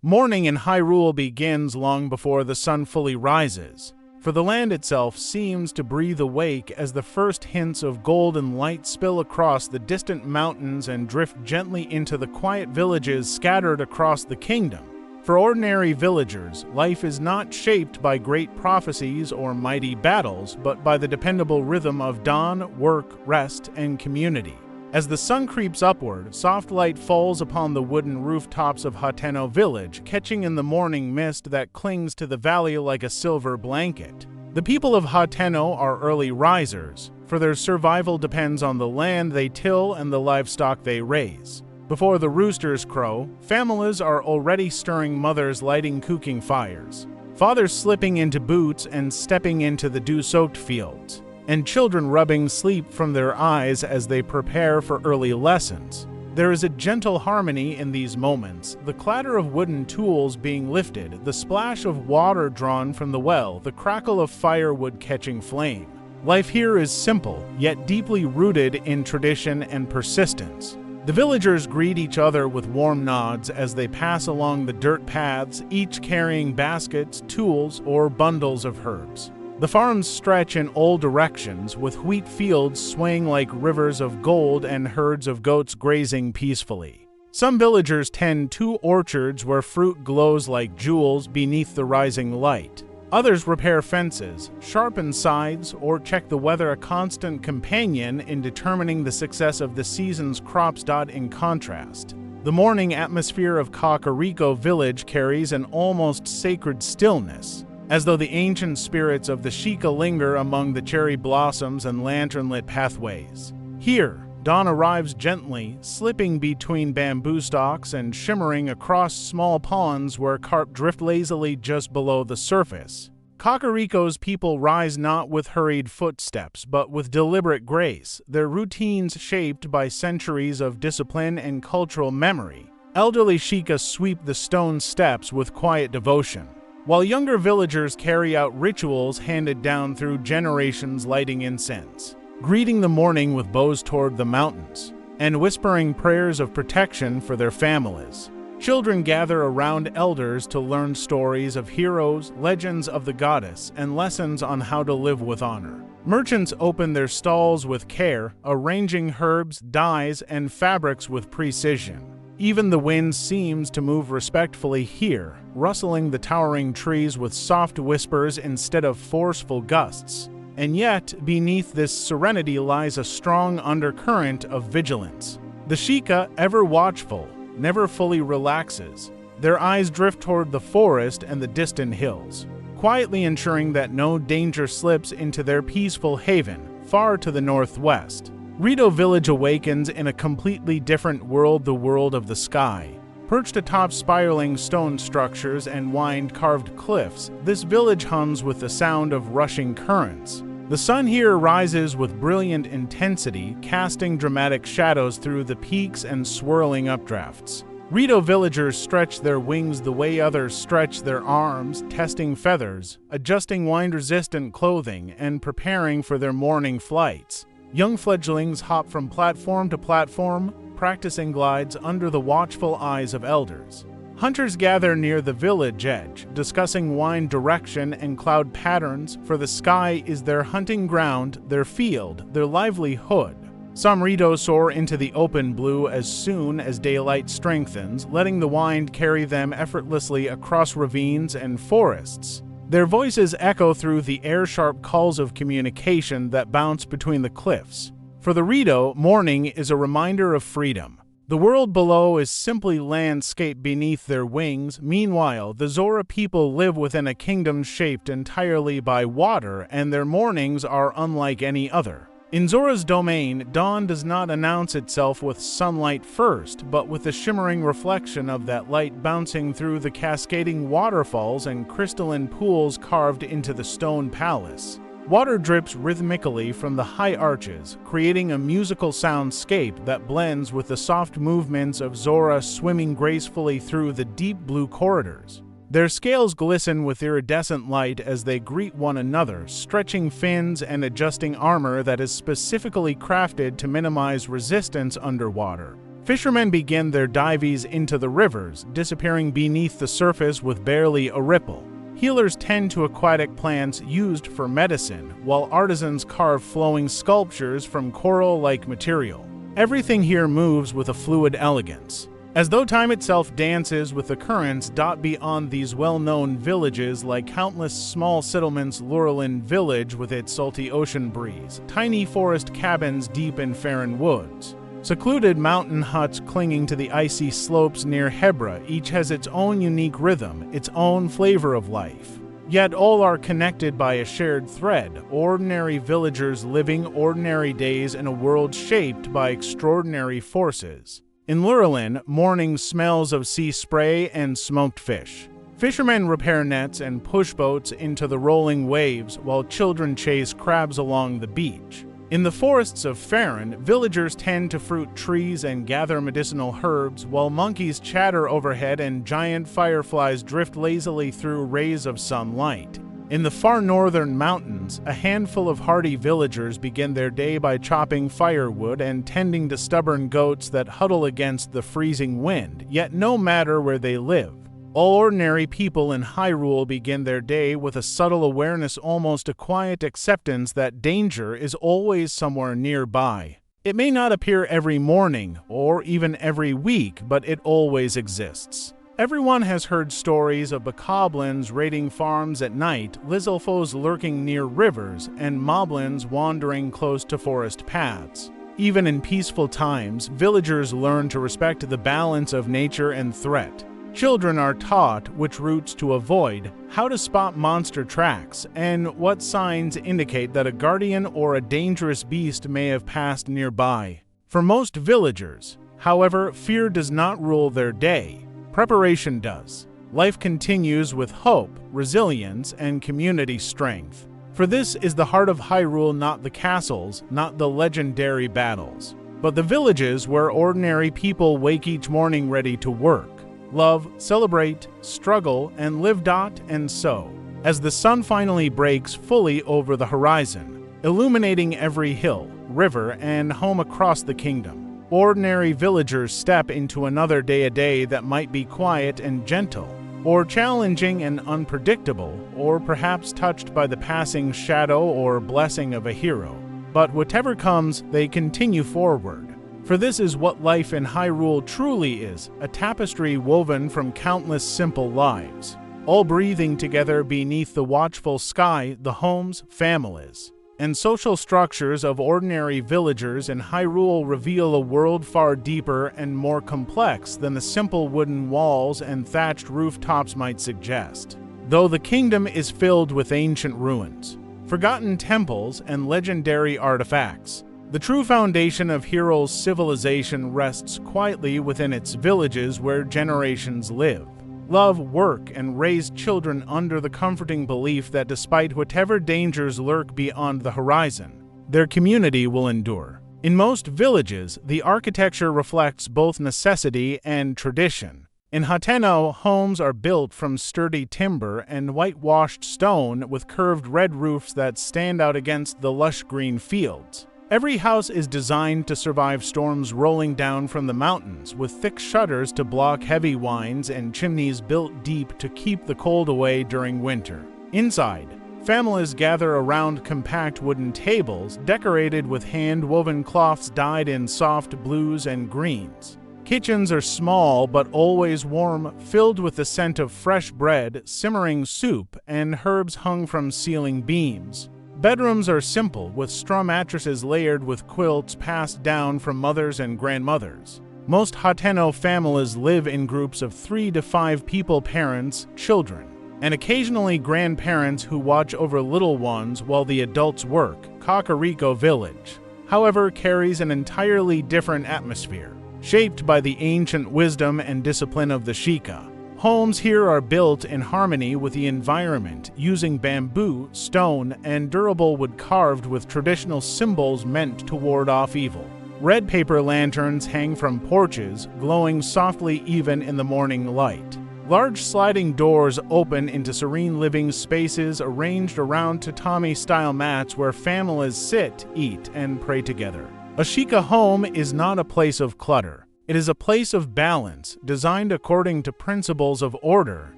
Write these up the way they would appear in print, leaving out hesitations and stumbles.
Morning in Hyrule begins long before the sun fully rises, for the land itself seems to breathe awake as the first hints of golden light spill across the distant mountains and drift gently into the quiet villages scattered across the kingdom. For ordinary villagers, life is not shaped by great prophecies or mighty battles, but by the dependable rhythm of dawn, work, rest, and community. As the sun creeps upward, soft light falls upon the wooden rooftops of Hateno village, catching in the morning mist that clings to the valley like a silver blanket. The people of Hateno are early risers, for their survival depends on the land they till and the livestock they raise. Before the roosters crow, families are already stirring, mothers lighting cooking fires, fathers slipping into boots and stepping into the dew-soaked fields, and children rubbing sleep from their eyes as they prepare for early lessons. There is a gentle harmony in these moments, the clatter of wooden tools being lifted, the splash of water drawn from the well, the crackle of firewood catching flame. Life here is simple, yet deeply rooted in tradition and persistence. The villagers greet each other with warm nods as they pass along the dirt paths, each carrying baskets, tools, or bundles of herbs. The farms stretch in all directions, with wheat fields swaying like rivers of gold and herds of goats grazing peacefully. Some villagers tend 2 orchards where fruit glows like jewels beneath the rising light. Others repair fences, sharpen scythes, or check the weather, a constant companion in determining the success of the season's crops. In contrast, the morning atmosphere of Kakariko village carries an almost sacred stillness, as though the ancient spirits of the Sheikah linger among the cherry blossoms and lantern-lit pathways. Here, dawn arrives gently, slipping between bamboo stalks and shimmering across small ponds where carp drift lazily just below the surface. Kakariko's people rise not with hurried footsteps, but with deliberate grace, their routines shaped by centuries of discipline and cultural memory. Elderly Sheikah sweep the stone steps with quiet devotion, while younger villagers carry out rituals handed down through generations, lighting incense, greeting the morning with bows toward the mountains, and whispering prayers of protection for their families. Children gather around elders to learn stories of heroes, legends of the goddess, and lessons on how to live with honor. Merchants open their stalls with care, arranging herbs, dyes, and fabrics with precision. Even the wind seems to move respectfully here, rustling the towering trees with soft whispers instead of forceful gusts. And yet, beneath this serenity lies a strong undercurrent of vigilance. The Sheikah, ever watchful, never fully relaxes. Their eyes drift toward the forest and the distant hills, quietly ensuring that no danger slips into their peaceful haven, far to the northwest. Rito village awakens in a completely different world, the world of the sky. Perched atop spiraling stone structures and wind-carved cliffs, this village hums with the sound of rushing currents. The sun here rises with brilliant intensity, casting dramatic shadows through the peaks and swirling updrafts. Rito villagers stretch their wings the way others stretch their arms, testing feathers, adjusting wind-resistant clothing, and preparing for their morning flights. Young fledglings hop from platform to platform, practicing glides under the watchful eyes of elders. Hunters gather near the village edge, discussing wind direction and cloud patterns, for the sky is their hunting ground, their field, their livelihood. Some Rito soar into the open blue as soon as daylight strengthens, letting the wind carry them effortlessly across ravines and forests. Their voices echo through the air-sharp calls of communication that bounce between the cliffs. For the Rito, morning is a reminder of freedom. The world below is simply landscape beneath their wings. Meanwhile, the Zora people live within a kingdom shaped entirely by water, and their mornings are unlike any other. In Zora's domain, dawn does not announce itself with sunlight first, but with the shimmering reflection of that light bouncing through the cascading waterfalls and crystalline pools carved into the stone palace. Water drips rhythmically from the high arches, creating a musical soundscape that blends with the soft movements of Zora swimming gracefully through the deep blue corridors. Their scales glisten with iridescent light as they greet one another, stretching fins and adjusting armor that is specifically crafted to minimize resistance underwater. Fishermen begin their dives into the rivers, disappearing beneath the surface with barely a ripple. Healers tend to aquatic plants used for medicine, while artisans carve flowing sculptures from coral-like material. Everything here moves with a fluid elegance, as though time itself dances with the currents. Beyond these well-known villages lie countless small settlements. Lurelin Village with its salty ocean breeze, tiny forest cabins deep in Faron woods, secluded mountain huts clinging to the icy slopes near Hebra. Each has its own unique rhythm, its own flavor of life. Yet all are connected by a shared thread: ordinary villagers living ordinary days in a world shaped by extraordinary forces. In Lurelin, morning smells of sea spray and smoked fish. Fishermen repair nets and push boats into the rolling waves, while children chase crabs along the beach. In the forests of Faron, villagers tend to fruit trees and gather medicinal herbs, while monkeys chatter overhead and giant fireflies drift lazily through rays of sunlight. In the far northern mountains, a handful of hardy villagers begin their day by chopping firewood and tending to stubborn goats that huddle against the freezing wind. Yet no matter where they live, all ordinary people in Hyrule begin their day with a subtle awareness, almost a quiet acceptance that danger is always somewhere nearby. It may not appear every morning or even every week, but it always exists. Everyone has heard stories of bokoblins raiding farms at night, lizalfos lurking near rivers, and moblins wandering close to forest paths. Even in peaceful times, villagers learn to respect the balance of nature and threat. Children are taught which routes to avoid, how to spot monster tracks, and what signs indicate that a guardian or a dangerous beast may have passed nearby. For most villagers, however, fear does not rule their day. Preparation does. Life continues with hope, resilience, and community strength. For this is the heart of Hyrule, not the castles, not the legendary battles, but the villages where ordinary people wake each morning ready to work, love, celebrate, struggle, and live. And so, as the sun finally breaks fully over the horizon, illuminating every hill, river, and home across the kingdom, ordinary villagers step into another day, a day that might be quiet and gentle, or challenging and unpredictable, or perhaps touched by the passing shadow or blessing of a hero. But whatever comes, they continue forward. For this is what life in Hyrule truly is, a tapestry woven from countless simple lives, all breathing together beneath the watchful sky. The homes, families, and social structures of ordinary villagers in Hyrule reveal a world far deeper and more complex than the simple wooden walls and thatched rooftops might suggest. Though the kingdom is filled with ancient ruins, forgotten temples, and legendary artifacts, the true foundation of Hyrule's civilization rests quietly within its villages, where generations live, love, work, and raise children under the comforting belief that despite whatever dangers lurk beyond the horizon, their community will endure. In most villages, the architecture reflects both necessity and tradition. In Hateno, homes are built from sturdy timber and whitewashed stone with curved red roofs that stand out against the lush green fields. Every house is designed to survive storms rolling down from the mountains, with thick shutters to block heavy winds and chimneys built deep to keep the cold away during winter. Inside, families gather around compact wooden tables decorated with hand-woven cloths dyed in soft blues and greens. Kitchens are small but always warm, filled with the scent of fresh bread, simmering soup, and herbs hung from ceiling beams. Bedrooms are simple, with straw mattresses layered with quilts passed down from mothers and grandmothers. Most Hateno families live in groups of 3 to 5 people: parents, children, and occasionally grandparents who watch over little ones while the adults work. Kakariko Village, however, carries an entirely different atmosphere, shaped by the ancient wisdom and discipline of the Sheikah. Homes here are built in harmony with the environment, using bamboo, stone, and durable wood carved with traditional symbols meant to ward off evil. Red paper lanterns hang from porches, glowing softly even in the morning light. Large sliding doors open into serene living spaces arranged around tatami-style mats where families sit, eat, and pray together. A Sheikah home is not a place of clutter, It is a place of balance, designed according to principles of order,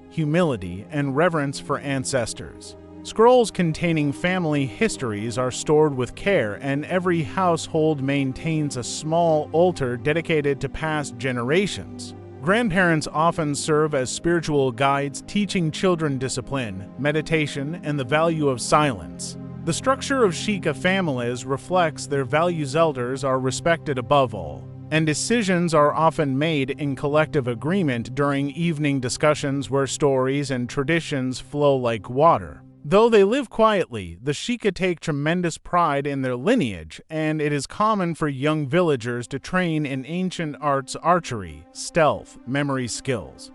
humility, and reverence for ancestors. Scrolls containing family histories are stored with care, and every household maintains a small altar dedicated to past generations. Grandparents often serve as spiritual guides, teaching children discipline, meditation, and the value of silence. The structure of Sheikah families reflects their values. Elders are respected above all, and decisions are often made in collective agreement during evening discussions where stories and traditions flow like water. Though they live quietly, the Sheikah take tremendous pride in their lineage, and it is common for young villagers to train in ancient arts, archery, stealth, memory skills,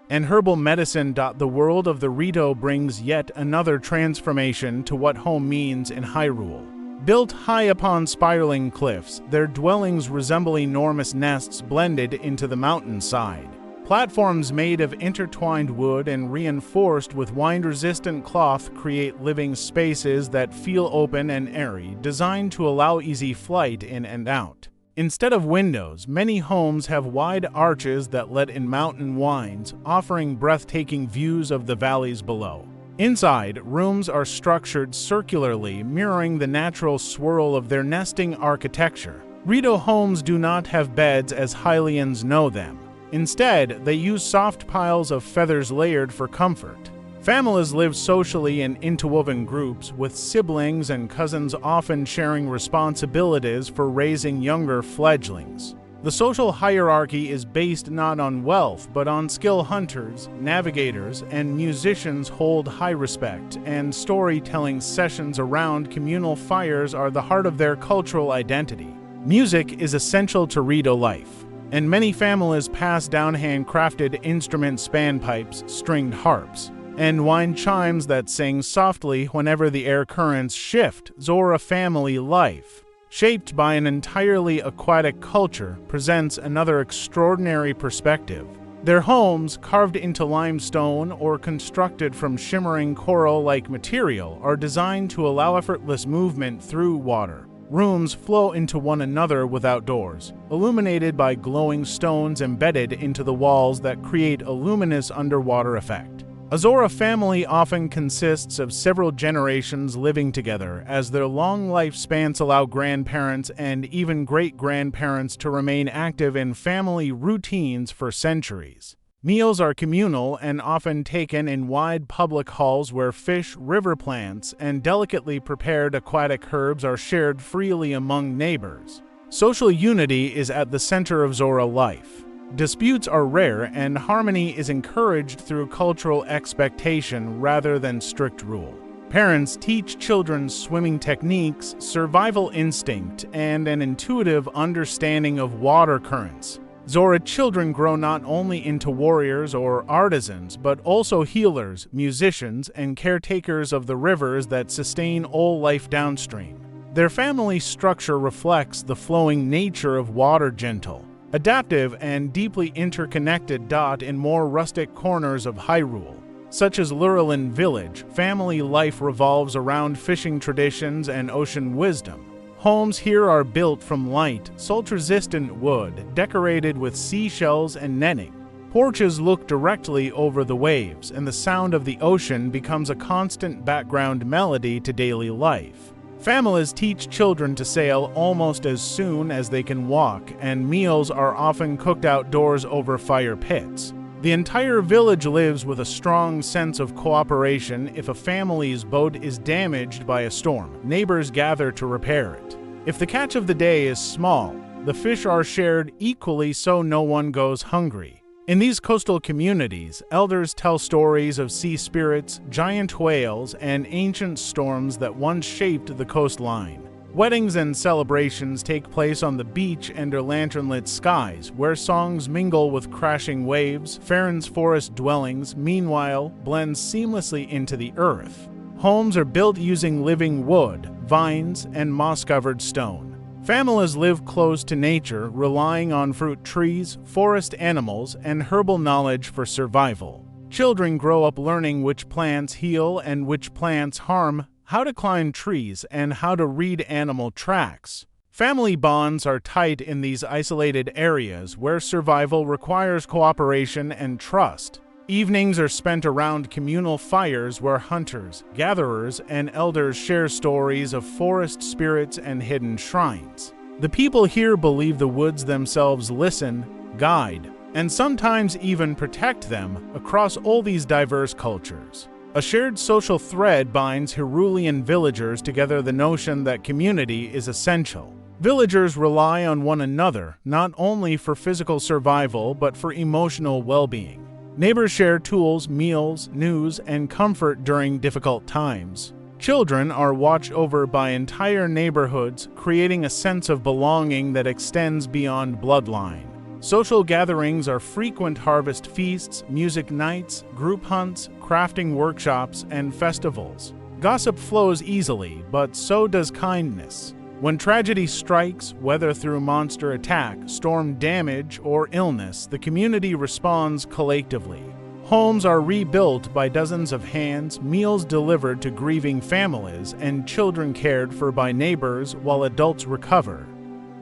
and herbal medicine. The world of the Rito brings yet another transformation to what home means in Hyrule. Built high upon spiraling cliffs, their dwellings resemble enormous nests blended into the mountainside. Platforms made of intertwined wood and reinforced with wind-resistant cloth create living spaces that feel open and airy, designed to allow easy flight in and out. Instead of windows, many homes have wide arches that let in mountain winds, offering breathtaking views of the valleys below. Inside, rooms are structured circularly, mirroring the natural swirl of their nesting architecture. Rito homes do not have beds as Hylians know them. Instead, they use soft piles of feathers layered for comfort. Families live socially in interwoven groups, with siblings and cousins often sharing responsibilities for raising younger fledglings. The social hierarchy is based not on wealth, but on skill. Hunters, navigators, and musicians hold high respect, and storytelling sessions around communal fires are the heart of their cultural identity. Music is essential to Rito life, and many families pass down handcrafted instruments, spanpipes, stringed harps, and wind chimes that sing softly whenever the air currents shift. Zora family life, shaped by an entirely aquatic culture, presents another extraordinary perspective. Their homes, carved into limestone or constructed from shimmering coral-like material, are designed to allow effortless movement through water. Rooms flow into one another without doors, illuminated by glowing stones embedded into the walls that create a luminous underwater effect. A Zora family often consists of several generations living together, as their long lifespans allow grandparents and even great-grandparents to remain active in family routines for centuries. Meals are communal and often taken in wide public halls where fish, river plants, and delicately prepared aquatic herbs are shared freely among neighbors. Social unity is at the center of Zora life. Disputes are rare, and harmony is encouraged through cultural expectation rather than strict rule. Parents teach children swimming techniques, survival instinct, and an intuitive understanding of water currents. Zora children grow not only into warriors or artisans, but also healers, musicians, and caretakers of the rivers that sustain all life downstream. Their family structure reflects the flowing nature of water, gentle, adaptive, and deeply interconnected. In more rustic corners of Hyrule, such as Lurelin Village, family life revolves around fishing traditions and ocean wisdom. Homes here are built from light, salt-resistant wood, decorated with seashells and netting. Porches look directly over the waves, and the sound of the ocean becomes a constant background melody to daily life. Families teach children to sail almost as soon as they can walk, and meals are often cooked outdoors over fire pits. The entire village lives with a strong sense of cooperation. If a family's boat is damaged by a storm, neighbors gather to repair it. If the catch of the day is small, the fish are shared equally so no one goes hungry. In these coastal communities, elders tell stories of sea spirits, giant whales, and ancient storms that once shaped the coastline. Weddings and celebrations take place on the beach under lantern-lit skies, where songs mingle with crashing waves. Farron's forest dwellings, meanwhile, blend seamlessly into the earth. Homes are built using living wood, vines, and moss-covered stone. Families live close to nature, relying on fruit trees, forest animals, and herbal knowledge for survival. Children grow up learning which plants heal and which plants harm, how to climb trees, and how to read animal tracks. Family bonds are tight in these isolated areas where survival requires cooperation and trust. Evenings are spent around communal fires where hunters, gatherers, and elders share stories of forest spirits and hidden shrines. The people here believe the woods themselves listen, guide, and sometimes even protect them across all these diverse cultures. A shared social thread binds Hyrulean villagers together, the notion that community is essential. Villagers rely on one another not only for physical survival but for emotional well-being. Neighbors share tools, meals, news, and comfort during difficult times. Children are watched over by entire neighborhoods, creating a sense of belonging that extends beyond bloodline. Social gatherings are frequent: harvest feasts, music nights, group hunts, crafting workshops, and festivals. Gossip flows easily, but so does kindness. When tragedy strikes, whether through monster attack, storm damage, or illness, the community responds collectively. Homes are rebuilt by dozens of hands, meals delivered to grieving families, and children cared for by neighbors while adults recover.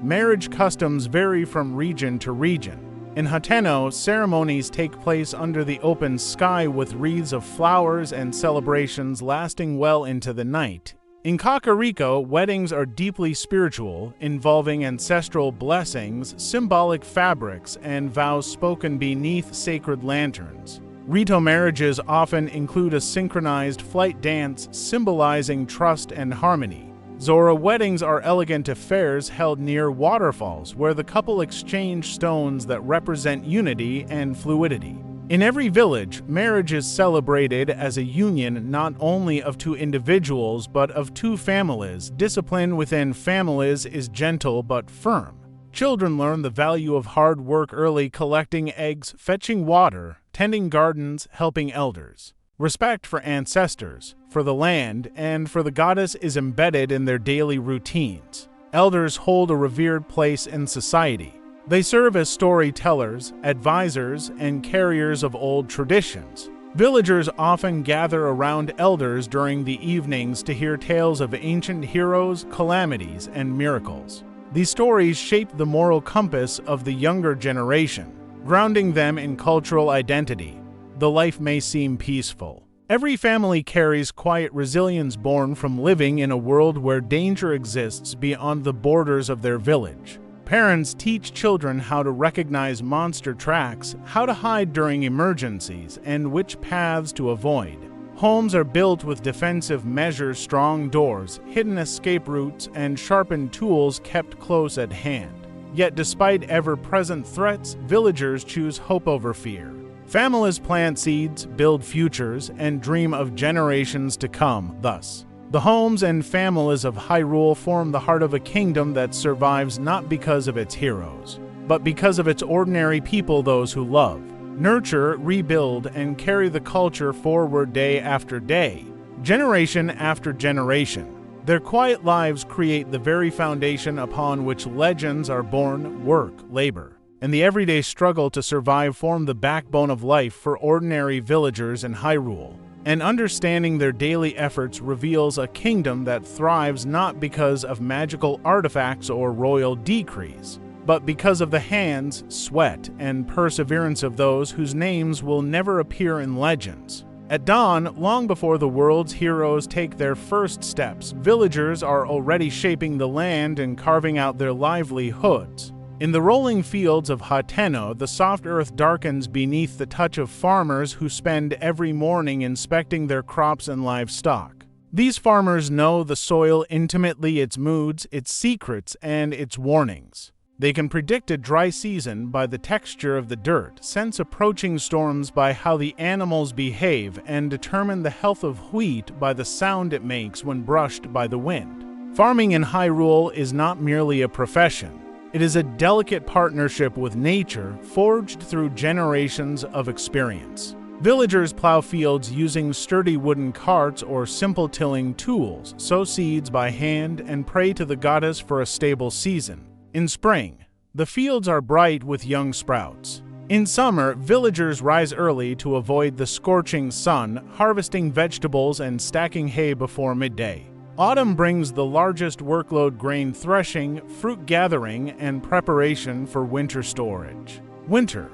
Marriage customs vary from region to region. In Hateno, ceremonies take place under the open sky with wreaths of flowers and celebrations lasting well into the night. In Kakariko, weddings are deeply spiritual, involving ancestral blessings, symbolic fabrics, and vows spoken beneath sacred lanterns. Rito marriages often include a synchronized flight dance symbolizing trust and harmony. Zora weddings are elegant affairs held near waterfalls where the couple exchange stones that represent unity and fluidity. In every village, marriage is celebrated as a union not only of two individuals but of two families. Discipline within families is gentle but firm. Children learn the value of hard work early, collecting eggs, fetching water, tending gardens, helping elders. Respect for ancestors, for the land, and for the goddess is embedded in their daily routines. Elders hold a revered place in society. They serve as storytellers, advisors, and carriers of old traditions. Villagers often gather around elders during the evenings to hear tales of ancient heroes, calamities, and miracles. These stories shape the moral compass of the younger generation, grounding them in cultural identity. The life may seem peaceful. Every family carries quiet resilience born from living in a world where danger exists beyond the borders of their village. Parents teach children how to recognize monster tracks, how to hide during emergencies, and which paths to avoid. Homes are built with defensive measures, strong doors, hidden escape routes, and sharpened tools kept close at hand. Yet despite ever-present threats, villagers choose hope over fear. Families plant seeds, build futures, and dream of generations to come. Thus, the homes and families of Hyrule form the heart of a kingdom that survives not because of its heroes, but because of its ordinary people, those who love, nurture, rebuild, and carry the culture forward day after day, generation after generation. Their quiet lives create the very foundation upon which legends are born. Work, labor, and the everyday struggle to survive form the backbone of life for ordinary villagers in Hyrule. And understanding their daily efforts reveals a kingdom that thrives not because of magical artifacts or royal decrees, but because of the hands, sweat, and perseverance of those whose names will never appear in legends. At dawn, long before the world's heroes take their first steps, villagers are already shaping the land and carving out their livelihoods. In the rolling fields of Hateno, the soft earth darkens beneath the touch of farmers who spend every morning inspecting their crops and livestock. These farmers know the soil intimately, its moods, its secrets, and its warnings. They can predict a dry season by the texture of the dirt, sense approaching storms by how the animals behave, and determine the health of wheat by the sound it makes when brushed by the wind. Farming in Hyrule is not merely a profession. It is a delicate partnership with nature, forged through generations of experience. Villagers plow fields using sturdy wooden carts or simple tilling tools, sow seeds by hand, and pray to the goddess for a stable season. In spring, the fields are bright with young sprouts. In summer, villagers rise early to avoid the scorching sun, harvesting vegetables and stacking hay before midday. Autumn brings the largest workload: grain threshing, fruit gathering, and preparation for winter storage. Winter,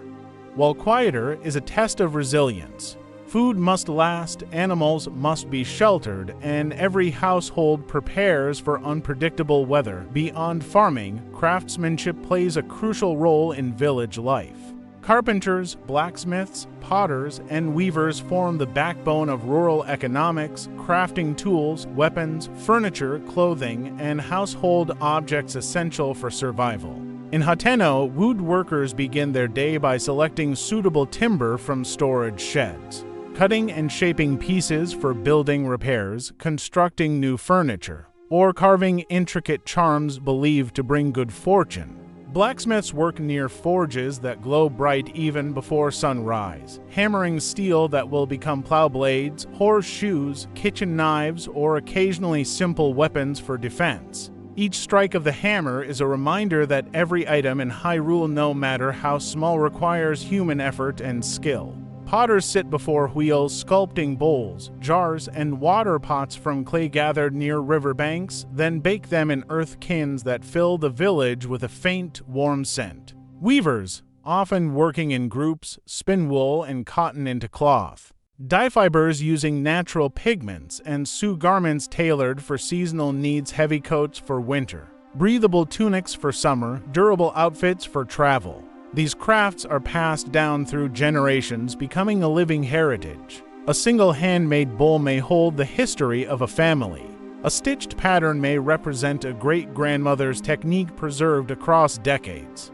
while quieter, is a test of resilience. Food must last, animals must be sheltered, and every household prepares for unpredictable weather. Beyond farming, craftsmanship plays a crucial role in village life. Carpenters, blacksmiths, potters, and weavers form the backbone of rural economics, crafting tools, weapons, furniture, clothing, and household objects essential for survival. In Hateno, woodworkers begin their day by selecting suitable timber from storage sheds, cutting and shaping pieces for building repairs, constructing new furniture, or carving intricate charms believed to bring good fortune. Blacksmiths work near forges that glow bright even before sunrise, hammering steel that will become plow blades, horseshoes, kitchen knives, or occasionally simple weapons for defense. Each strike of the hammer is a reminder that every item in Hyrule, no matter how small, requires human effort and skill. Potters sit before wheels, sculpting bowls, jars, and water pots from clay gathered near riverbanks, then bake them in earth kilns that fill the village with a faint, warm scent. Weavers, often working in groups, spin wool and cotton into cloth. Dye fibers using natural pigments and sew garments tailored for seasonal needs, heavy coats for winter, breathable tunics for summer, durable outfits for travel. These crafts are passed down through generations, becoming a living heritage. A single handmade bowl may hold the history of a family. A stitched pattern may represent a great-grandmother's technique preserved across decades.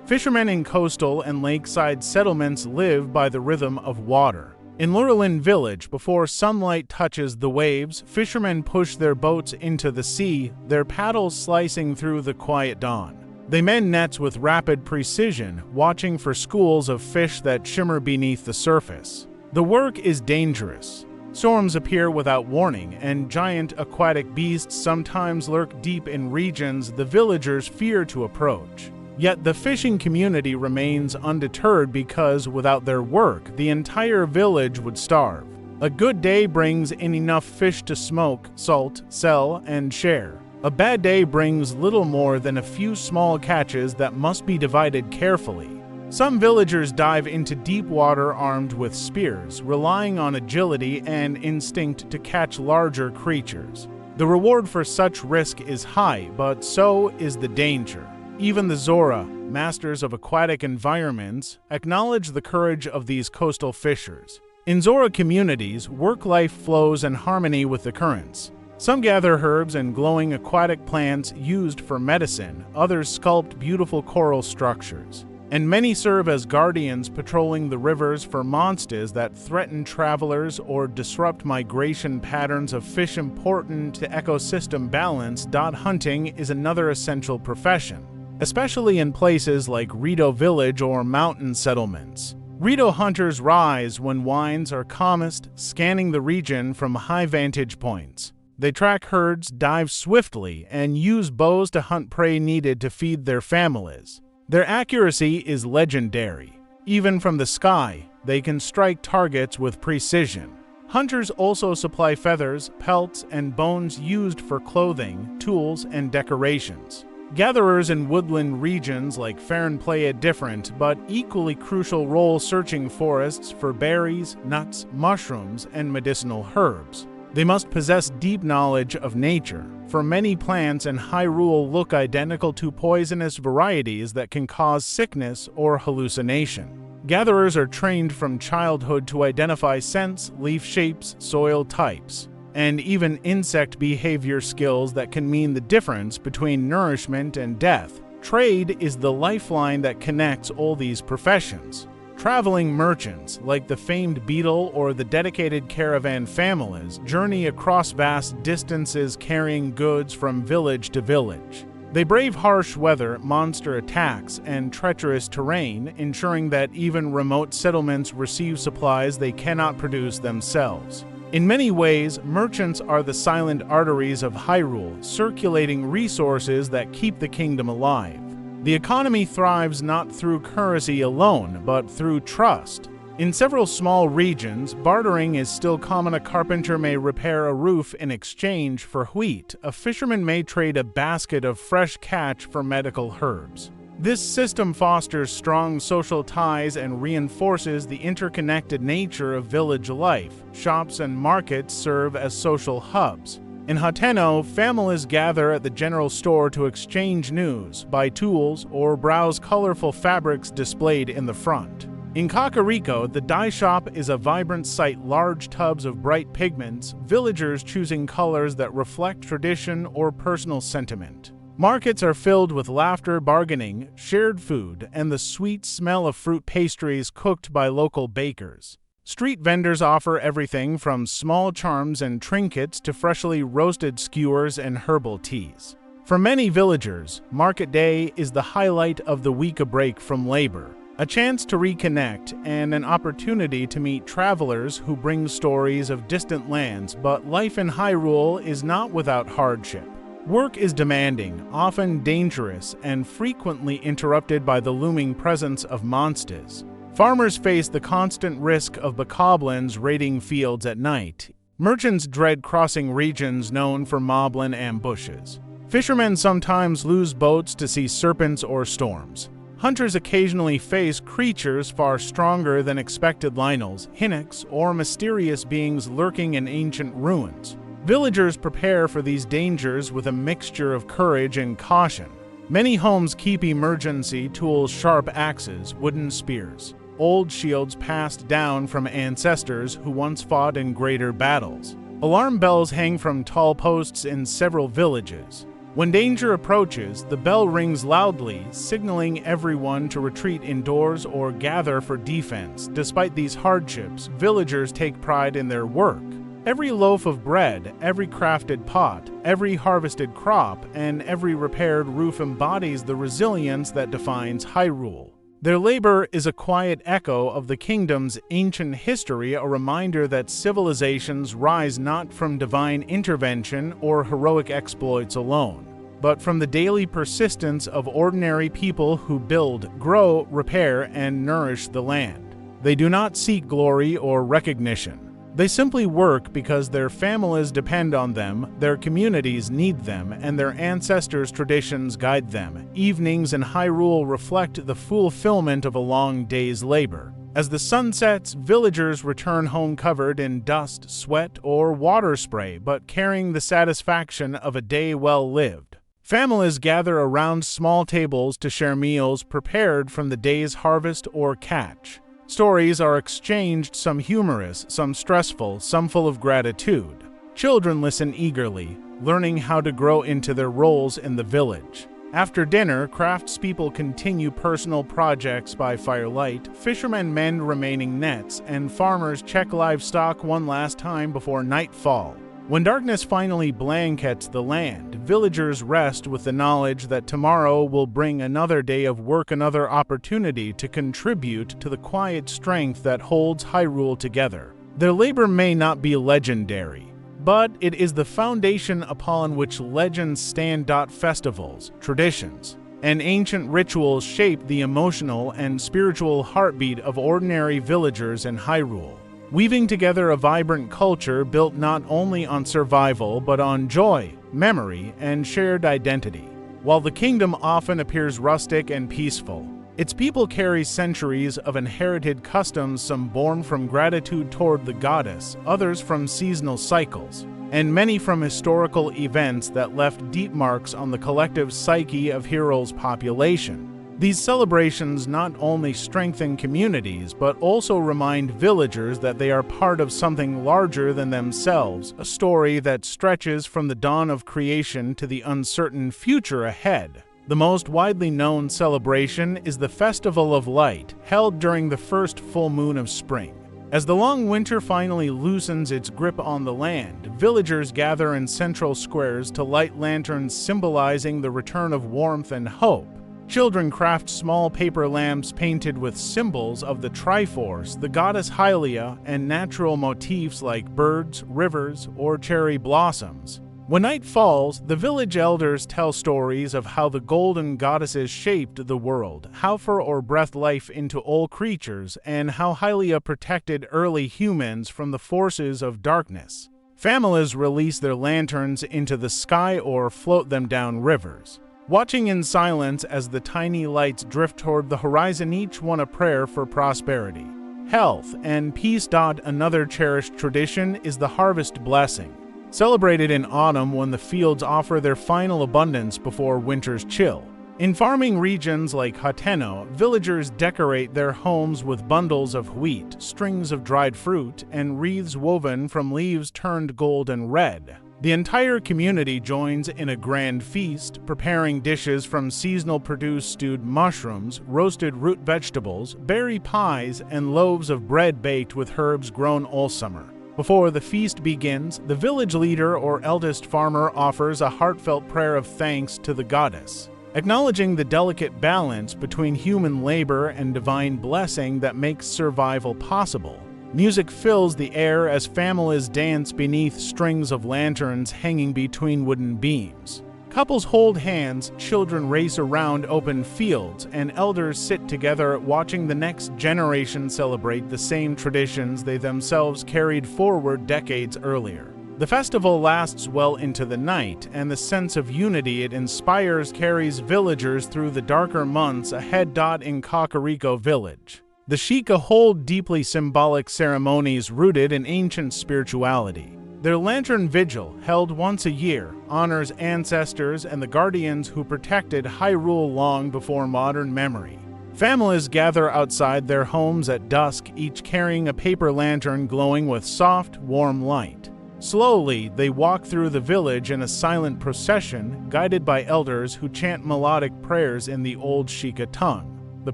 Fishermen in coastal and lakeside settlements live by the rhythm of water. In Lurelin Village, before sunlight touches the waves, fishermen push their boats into the sea, their paddles slicing through the quiet dawn. They mend nets with rapid precision, watching for schools of fish that shimmer beneath the surface. The work is dangerous. Storms appear without warning, and giant aquatic beasts sometimes lurk deep in regions the villagers fear to approach. Yet the fishing community remains undeterred because without their work, the entire village would starve. A good day brings in enough fish to smoke, salt, sell, and share. A bad day brings little more than a few small catches that must be divided carefully. Some villagers dive into deep water armed with spears, relying on agility and instinct to catch larger creatures. The reward for such risk is high, but so is the danger. Even the Zora, masters of aquatic environments, acknowledge the courage of these coastal fishers. In Zora communities, work-life flows in harmony with the currents. Some gather herbs and glowing aquatic plants used for medicine, others sculpt beautiful coral structures, and many serve as guardians patrolling the rivers for monsters that threaten travelers or disrupt migration patterns of fish important to ecosystem balance. Hunting is another essential profession, especially in places like Rito Village or mountain settlements. Rito hunters rise when winds are calmest, scanning the region from high vantage points. They track herds, dive swiftly, and use bows to hunt prey needed to feed their families. Their accuracy is legendary. Even from the sky, they can strike targets with precision. Hunters also supply feathers, pelts, and bones used for clothing, tools, and decorations. Gatherers in woodland regions like Farron play a different but equally crucial role, searching forests for berries, nuts, mushrooms, and medicinal herbs. They must possess deep knowledge of nature, for many plants in Hyrule look identical to poisonous varieties that can cause sickness or hallucination. Gatherers are trained from childhood to identify scents, leaf shapes, soil types, and even insect behavior skills that can mean the difference between nourishment and death. Trade is the lifeline that connects all these professions. Traveling merchants, like the famed beetle or the dedicated caravan families, journey across vast distances carrying goods from village to village. They brave harsh weather, monster attacks, and treacherous terrain, ensuring that even remote settlements receive supplies they cannot produce themselves. In many ways, merchants are the silent arteries of Hyrule, circulating resources that keep the kingdom alive. The economy thrives not through currency alone, but through trust. In several small regions, bartering is still common. A carpenter may repair a roof in exchange for wheat. A fisherman may trade a basket of fresh catch for medical herbs. This system fosters strong social ties and reinforces the interconnected nature of village life. Shops and markets serve as social hubs. In Hateno, families gather at the general store to exchange news, buy tools, or browse colorful fabrics displayed in the front. In Kakariko, the dye shop is a vibrant sight. Large tubs of bright pigments, villagers choosing colors that reflect tradition or personal sentiment. Markets are filled with laughter, bargaining, shared food, and the sweet smell of fruit pastries cooked by local bakers. Street vendors offer everything from small charms and trinkets to freshly roasted skewers and herbal teas. For many villagers, Market Day is the highlight of the week, a break from labor, a chance to reconnect, and an opportunity to meet travelers who bring stories of distant lands. But life in Hyrule is not without hardship. Work is demanding, often dangerous, and frequently interrupted by the looming presence of monsters. Farmers face the constant risk of bokoblins raiding fields at night. Merchants dread crossing regions known for moblin ambushes. Fishermen sometimes lose boats to see serpents or storms. Hunters occasionally face creatures far stronger than expected, Lynels, Hinnocks, or mysterious beings lurking in ancient ruins. Villagers prepare for these dangers with a mixture of courage and caution. Many homes keep emergency tools, sharp axes, wooden spears, old shields passed down from ancestors who once fought in greater battles. Alarm bells hang from tall posts in several villages. When danger approaches, the bell rings loudly, signaling everyone to retreat indoors or gather for defense. Despite these hardships, villagers take pride in their work. Every loaf of bread, every crafted pot, every harvested crop, and every repaired roof embodies the resilience that defines Hyrule. Their labor is a quiet echo of the kingdom's ancient history, a reminder that civilizations rise not from divine intervention or heroic exploits alone, but from the daily persistence of ordinary people who build, grow, repair, and nourish the land. They do not seek glory or recognition. They simply work because their families depend on them, their communities need them, and their ancestors' traditions guide them. Evenings in Hyrule reflect the fulfillment of a long day's labor. As the sun sets, villagers return home covered in dust, sweat, or water spray, but carrying the satisfaction of a day well lived. Families gather around small tables to share meals prepared from the day's harvest or catch. Stories are exchanged, some humorous, some stressful, some full of gratitude. Children listen eagerly, learning how to grow into their roles in the village. After dinner, craftspeople continue personal projects by firelight, fishermen mend remaining nets, and farmers check livestock one last time before nightfall. When darkness finally blankets the land, villagers rest with the knowledge that tomorrow will bring another day of work, another opportunity to contribute to the quiet strength that holds Hyrule together. Their labor may not be legendary, but it is the foundation upon which legends stand. Festivals, traditions, and ancient rituals shape the emotional and spiritual heartbeat of ordinary villagers in Hyrule, weaving together a vibrant culture built not only on survival but on joy, memory, and shared identity. While the kingdom often appears rustic and peaceful, its people carry centuries of inherited customs, some born from gratitude toward the goddess, others from seasonal cycles, and many from historical events that left deep marks on the collective psyche of Hyrule's population. These celebrations not only strengthen communities, but also remind villagers that they are part of something larger than themselves, a story that stretches from the dawn of creation to the uncertain future ahead. The most widely known celebration is the Festival of Light, held during the first full moon of spring. As the long winter finally loosens its grip on the land, villagers gather in central squares to light lanterns symbolizing the return of warmth and hope. Children craft small paper lamps painted with symbols of the Triforce, the Goddess Hylia, and natural motifs like birds, rivers, or cherry blossoms. When night falls, the village elders tell stories of how the golden goddesses shaped the world, how or breathed life into all creatures, and how Hylia protected early humans from the forces of darkness. Families release their lanterns into the sky or float them down rivers. Watching in silence as the tiny lights drift toward the horizon, each one a prayer for prosperity, health, and peace. Another cherished tradition is the harvest blessing, celebrated in autumn when the fields offer their final abundance before winter's chill. In farming regions like Hateno, villagers decorate their homes with bundles of wheat, strings of dried fruit, and wreaths woven from leaves turned gold and red. The entire community joins in a grand feast, preparing dishes from seasonal produce, stewed mushrooms, roasted root vegetables, berry pies, and loaves of bread baked with herbs grown all summer. Before the feast begins, the village leader or eldest farmer offers a heartfelt prayer of thanks to the goddess, acknowledging the delicate balance between human labor and divine blessing that makes survival possible. Music fills the air as families dance beneath strings of lanterns hanging between wooden beams. Couples hold hands, children race around open fields, and elders sit together watching the next generation celebrate the same traditions they themselves carried forward decades earlier. The festival lasts well into the night, and the sense of unity it inspires carries villagers through the darker months ahead. In Kakariko Village, the Sheikah hold deeply symbolic ceremonies rooted in ancient spirituality. Their lantern vigil, held once a year, honors ancestors and the guardians who protected Hyrule long before modern memory. Families gather outside their homes at dusk, each carrying a paper lantern glowing with soft, warm light. Slowly, they walk through the village in a silent procession, guided by elders who chant melodic prayers in the old Sheikah tongue. The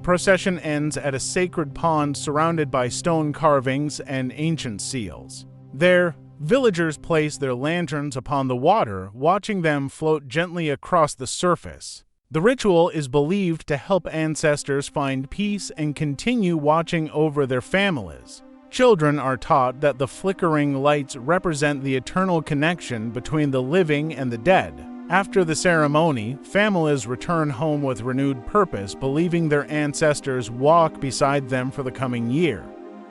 procession ends at a sacred pond surrounded by stone carvings and ancient seals. There, villagers place their lanterns upon the water, watching them float gently across the surface. The ritual is believed to help ancestors find peace and continue watching over their families. Children are taught that the flickering lights represent the eternal connection between the living and the dead. After the ceremony, families return home with renewed purpose, believing their ancestors walk beside them for the coming year.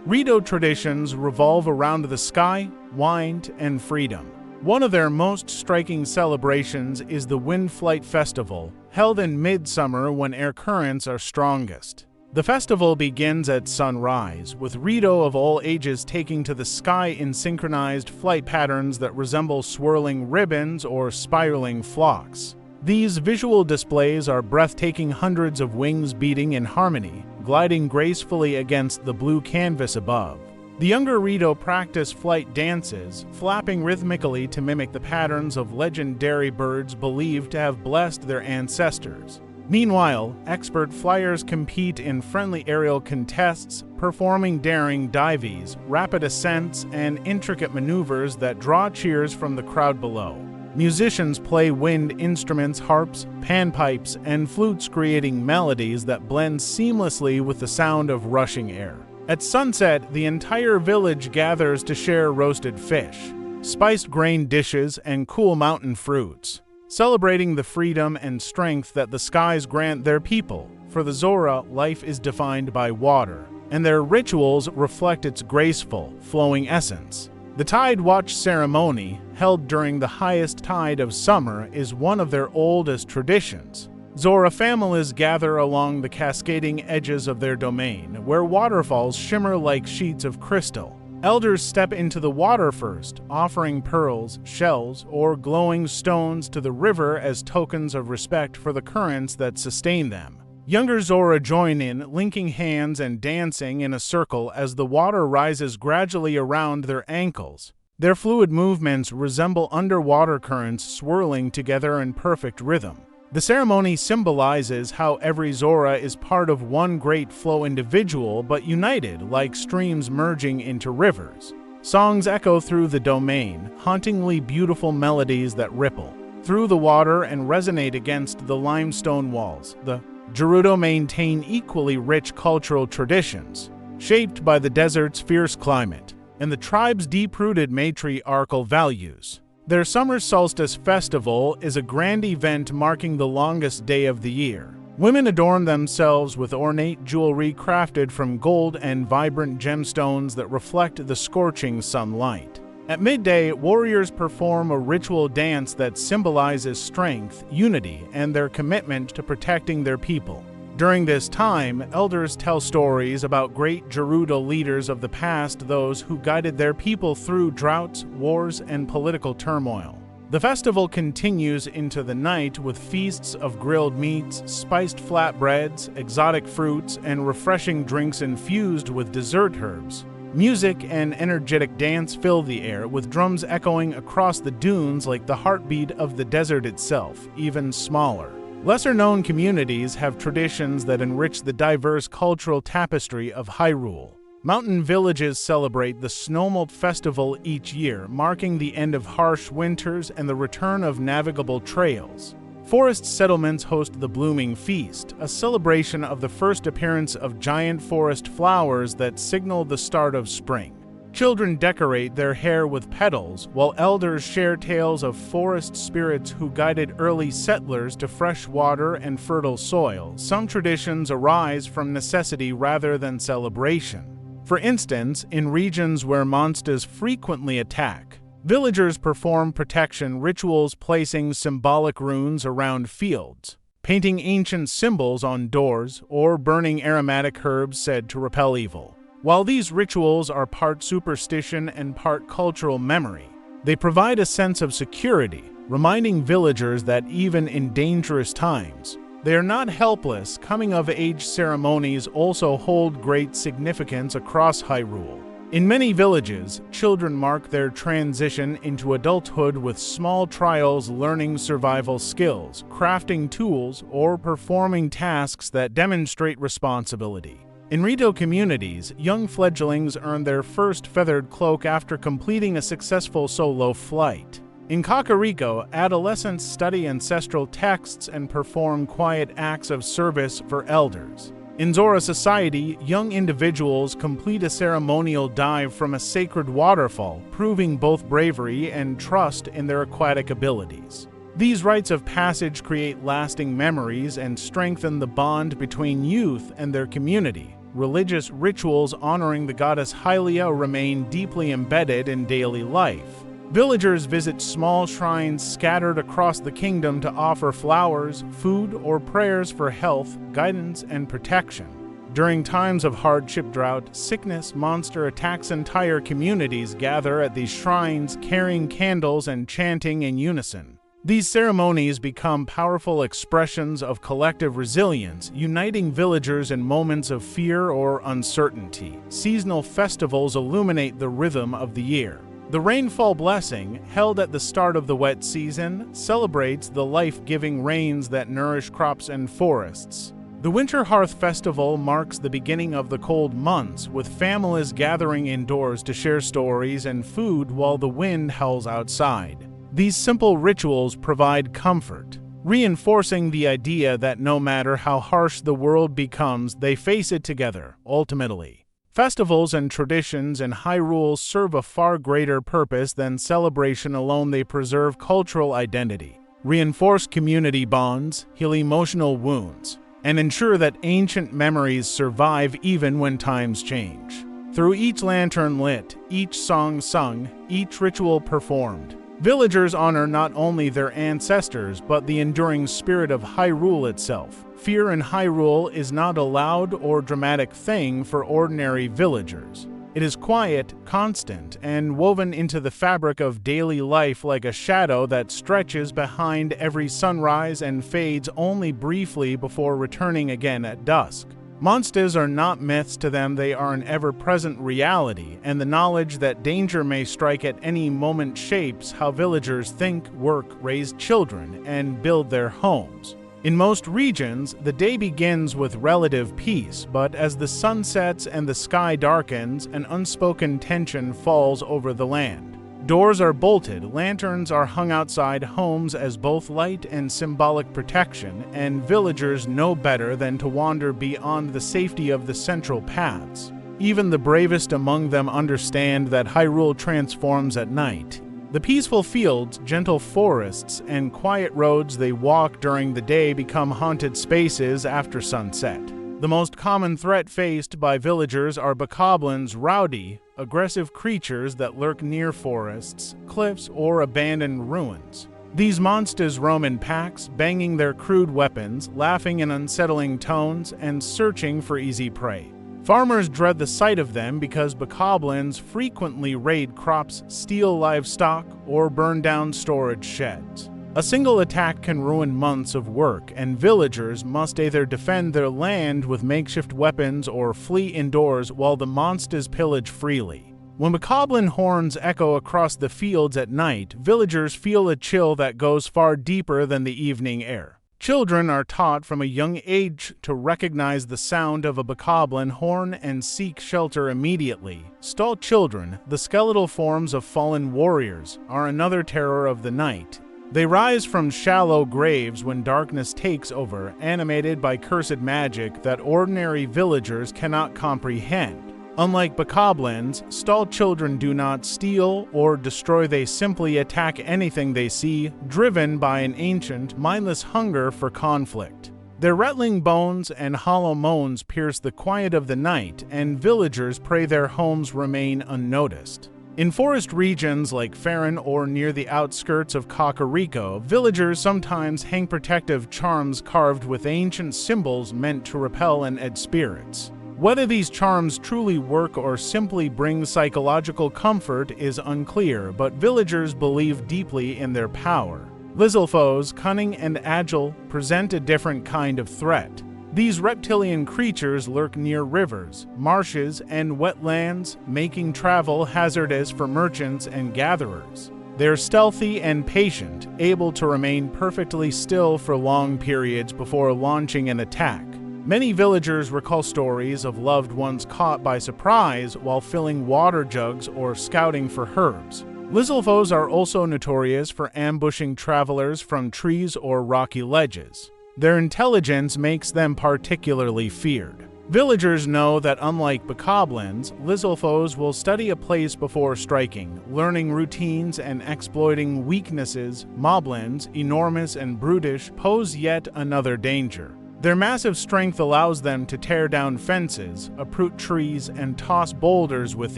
Rito traditions revolve around the sky, wind, and freedom. One of their most striking celebrations is the Wind Flight Festival, held in midsummer when air currents are strongest. The festival begins at sunrise, with Rito of all ages taking to the sky in synchronized flight patterns that resemble swirling ribbons or spiraling flocks. These visual displays are breathtaking, hundreds of wings beating in harmony, gliding gracefully against the blue canvas above. The younger Rito practice flight dances, flapping rhythmically to mimic the patterns of legendary birds believed to have blessed their ancestors. Meanwhile, expert flyers compete in friendly aerial contests, performing daring dives, rapid ascents, and intricate maneuvers that draw cheers from the crowd below. Musicians play wind instruments, harps, panpipes, and flutes, creating melodies that blend seamlessly with the sound of rushing air. At sunset, the entire village gathers to share roasted fish, spiced grain dishes, and cool mountain fruits, celebrating the freedom and strength that the skies grant their people. For the Zora, life is defined by water, and their rituals reflect its graceful, flowing essence. The Tide Watch ceremony, held during the highest tide of summer, is one of their oldest traditions. Zora families gather along the cascading edges of their domain, where waterfalls shimmer like sheets of crystal. Elders step into the water first, offering pearls, shells, or glowing stones to the river as tokens of respect for the currents that sustain them. Younger Zora join in, linking hands and dancing in a circle as the water rises gradually around their ankles. Their fluid movements resemble underwater currents swirling together in perfect rhythm. The ceremony symbolizes how every Zora is part of one great flow, individual but united, like streams merging into rivers. Songs echo through the domain, hauntingly beautiful melodies that ripple through the water and resonate against the limestone walls. The Gerudo maintain equally rich cultural traditions, shaped by the desert's fierce climate and the tribe's deep-rooted matriarchal values. Their Summer Solstice Festival is a grand event marking the longest day of the year. Women adorn themselves with ornate jewelry crafted from gold and vibrant gemstones that reflect the scorching sunlight. At midday, warriors perform a ritual dance that symbolizes strength, unity, and their commitment to protecting their people. During this time, elders tell stories about great Gerudo leaders of the past, those who guided their people through droughts, wars, and political turmoil. The festival continues into the night with feasts of grilled meats, spiced flatbreads, exotic fruits, and refreshing drinks infused with dessert herbs. Music and energetic dance fill the air, with drums echoing across the dunes like the heartbeat of the desert itself, even smaller. Lesser-known communities have traditions that enrich the diverse cultural tapestry of Hyrule. Mountain villages celebrate the Snowmelt Festival each year, marking the end of harsh winters and the return of navigable trails. Forest settlements host the Blooming Feast, a celebration of the first appearance of giant forest flowers that signal the start of spring. Children decorate their hair with petals, while elders share tales of forest spirits who guided early settlers to fresh water and fertile soil. Some traditions arise from necessity rather than celebration. For instance, in regions where monsters frequently attack, villagers perform protection rituals, placing symbolic runes around fields, painting ancient symbols on doors, or burning aromatic herbs said to repel evil. While these rituals are part superstition and part cultural memory, they provide a sense of security, reminding villagers that even in dangerous times, they are not helpless. Coming-of-age ceremonies also hold great significance across Hyrule. In many villages, children mark their transition into adulthood with small trials, learning survival skills, crafting tools, or performing tasks that demonstrate responsibility. In Rito communities, young fledglings earn their first feathered cloak after completing a successful solo flight. In Kakariko, adolescents study ancestral texts and perform quiet acts of service for elders. In Zora society, young individuals complete a ceremonial dive from a sacred waterfall, proving both bravery and trust in their aquatic abilities. These rites of passage create lasting memories and strengthen the bond between youth and their community. Religious rituals honoring the Goddess Hylia remain deeply embedded in daily life. Villagers visit small shrines scattered across the kingdom to offer flowers, food, or prayers for health, guidance, and protection. During times of hardship, drought, sickness, monster attacks, entire communities gather at these shrines, carrying candles and chanting in unison. These ceremonies become powerful expressions of collective resilience, uniting villagers in moments of fear or uncertainty. Seasonal festivals illuminate the rhythm of the year. The Rainfall Blessing, held at the start of the wet season, celebrates the life-giving rains that nourish crops and forests. The Winter Hearth Festival marks the beginning of the cold months, with families gathering indoors to share stories and food while the wind howls outside. These simple rituals provide comfort, reinforcing the idea that no matter how harsh the world becomes, they face it together, ultimately. Festivals and traditions in Hyrule serve a far greater purpose than celebration alone. They preserve cultural identity, reinforce community bonds, heal emotional wounds, and ensure that ancient memories survive even when times change. Through each lantern lit, each song sung, each ritual performed, villagers honor not only their ancestors but the enduring spirit of Hyrule itself. Fear in Hyrule is not a loud or dramatic thing for ordinary villagers. It is quiet, constant, and woven into the fabric of daily life like a shadow that stretches behind every sunrise and fades only briefly before returning again at dusk. Monsters are not myths to them, they are an ever-present reality, and the knowledge that danger may strike at any moment shapes how villagers think, work, raise children, and build their homes. In most regions, the day begins with relative peace, but as the sun sets and the sky darkens, an unspoken tension falls over the land. Doors are bolted, lanterns are hung outside homes as both light and symbolic protection, and villagers know better than to wander beyond the safety of the central paths. Even the bravest among them understand that Hyrule transforms at night. The peaceful fields, gentle forests, and quiet roads they walk during the day become haunted spaces after sunset. The most common threat faced by villagers are bokoblins, rowdy, aggressive creatures that lurk near forests, cliffs, or abandoned ruins. These monsters roam in packs, banging their crude weapons, laughing in unsettling tones, and searching for easy prey. Farmers dread the sight of them because bokoblins frequently raid crops, steal livestock, or burn down storage sheds. A single attack can ruin months of work, and villagers must either defend their land with makeshift weapons or flee indoors while the monsters pillage freely. When bokoblin horns echo across the fields at night, villagers feel a chill that goes far deeper than the evening air. Children are taught from a young age to recognize the sound of a bokoblin horn and seek shelter immediately. Stall children, the skeletal forms of fallen warriors, are another terror of the night. They rise from shallow graves when darkness takes over, animated by cursed magic that ordinary villagers cannot comprehend. Unlike bokoblins, stall children do not steal or destroy, they simply attack anything they see, driven by an ancient, mindless hunger for conflict. Their rattling bones and hollow moans pierce the quiet of the night, and villagers pray their homes remain unnoticed. In forest regions like Farron or near the outskirts of Kakariko, villagers sometimes hang protective charms carved with ancient symbols meant to repel and aid spirits. Whether these charms truly work or simply bring psychological comfort is unclear, but villagers believe deeply in their power. Lizalfos, cunning and agile, present a different kind of threat. These reptilian creatures lurk near rivers, marshes, and wetlands, making travel hazardous for merchants and gatherers. They're stealthy and patient, able to remain perfectly still for long periods before launching an attack. Many villagers recall stories of loved ones caught by surprise while filling water jugs or scouting for herbs. Lizalfos are also notorious for ambushing travelers from trees or rocky ledges. Their intelligence makes them particularly feared. Villagers know that unlike bokoblins, Lizalfos will study a place before striking, learning routines and exploiting weaknesses. Moblins, enormous and brutish, pose yet another danger. Their massive strength allows them to tear down fences, uproot trees, and toss boulders with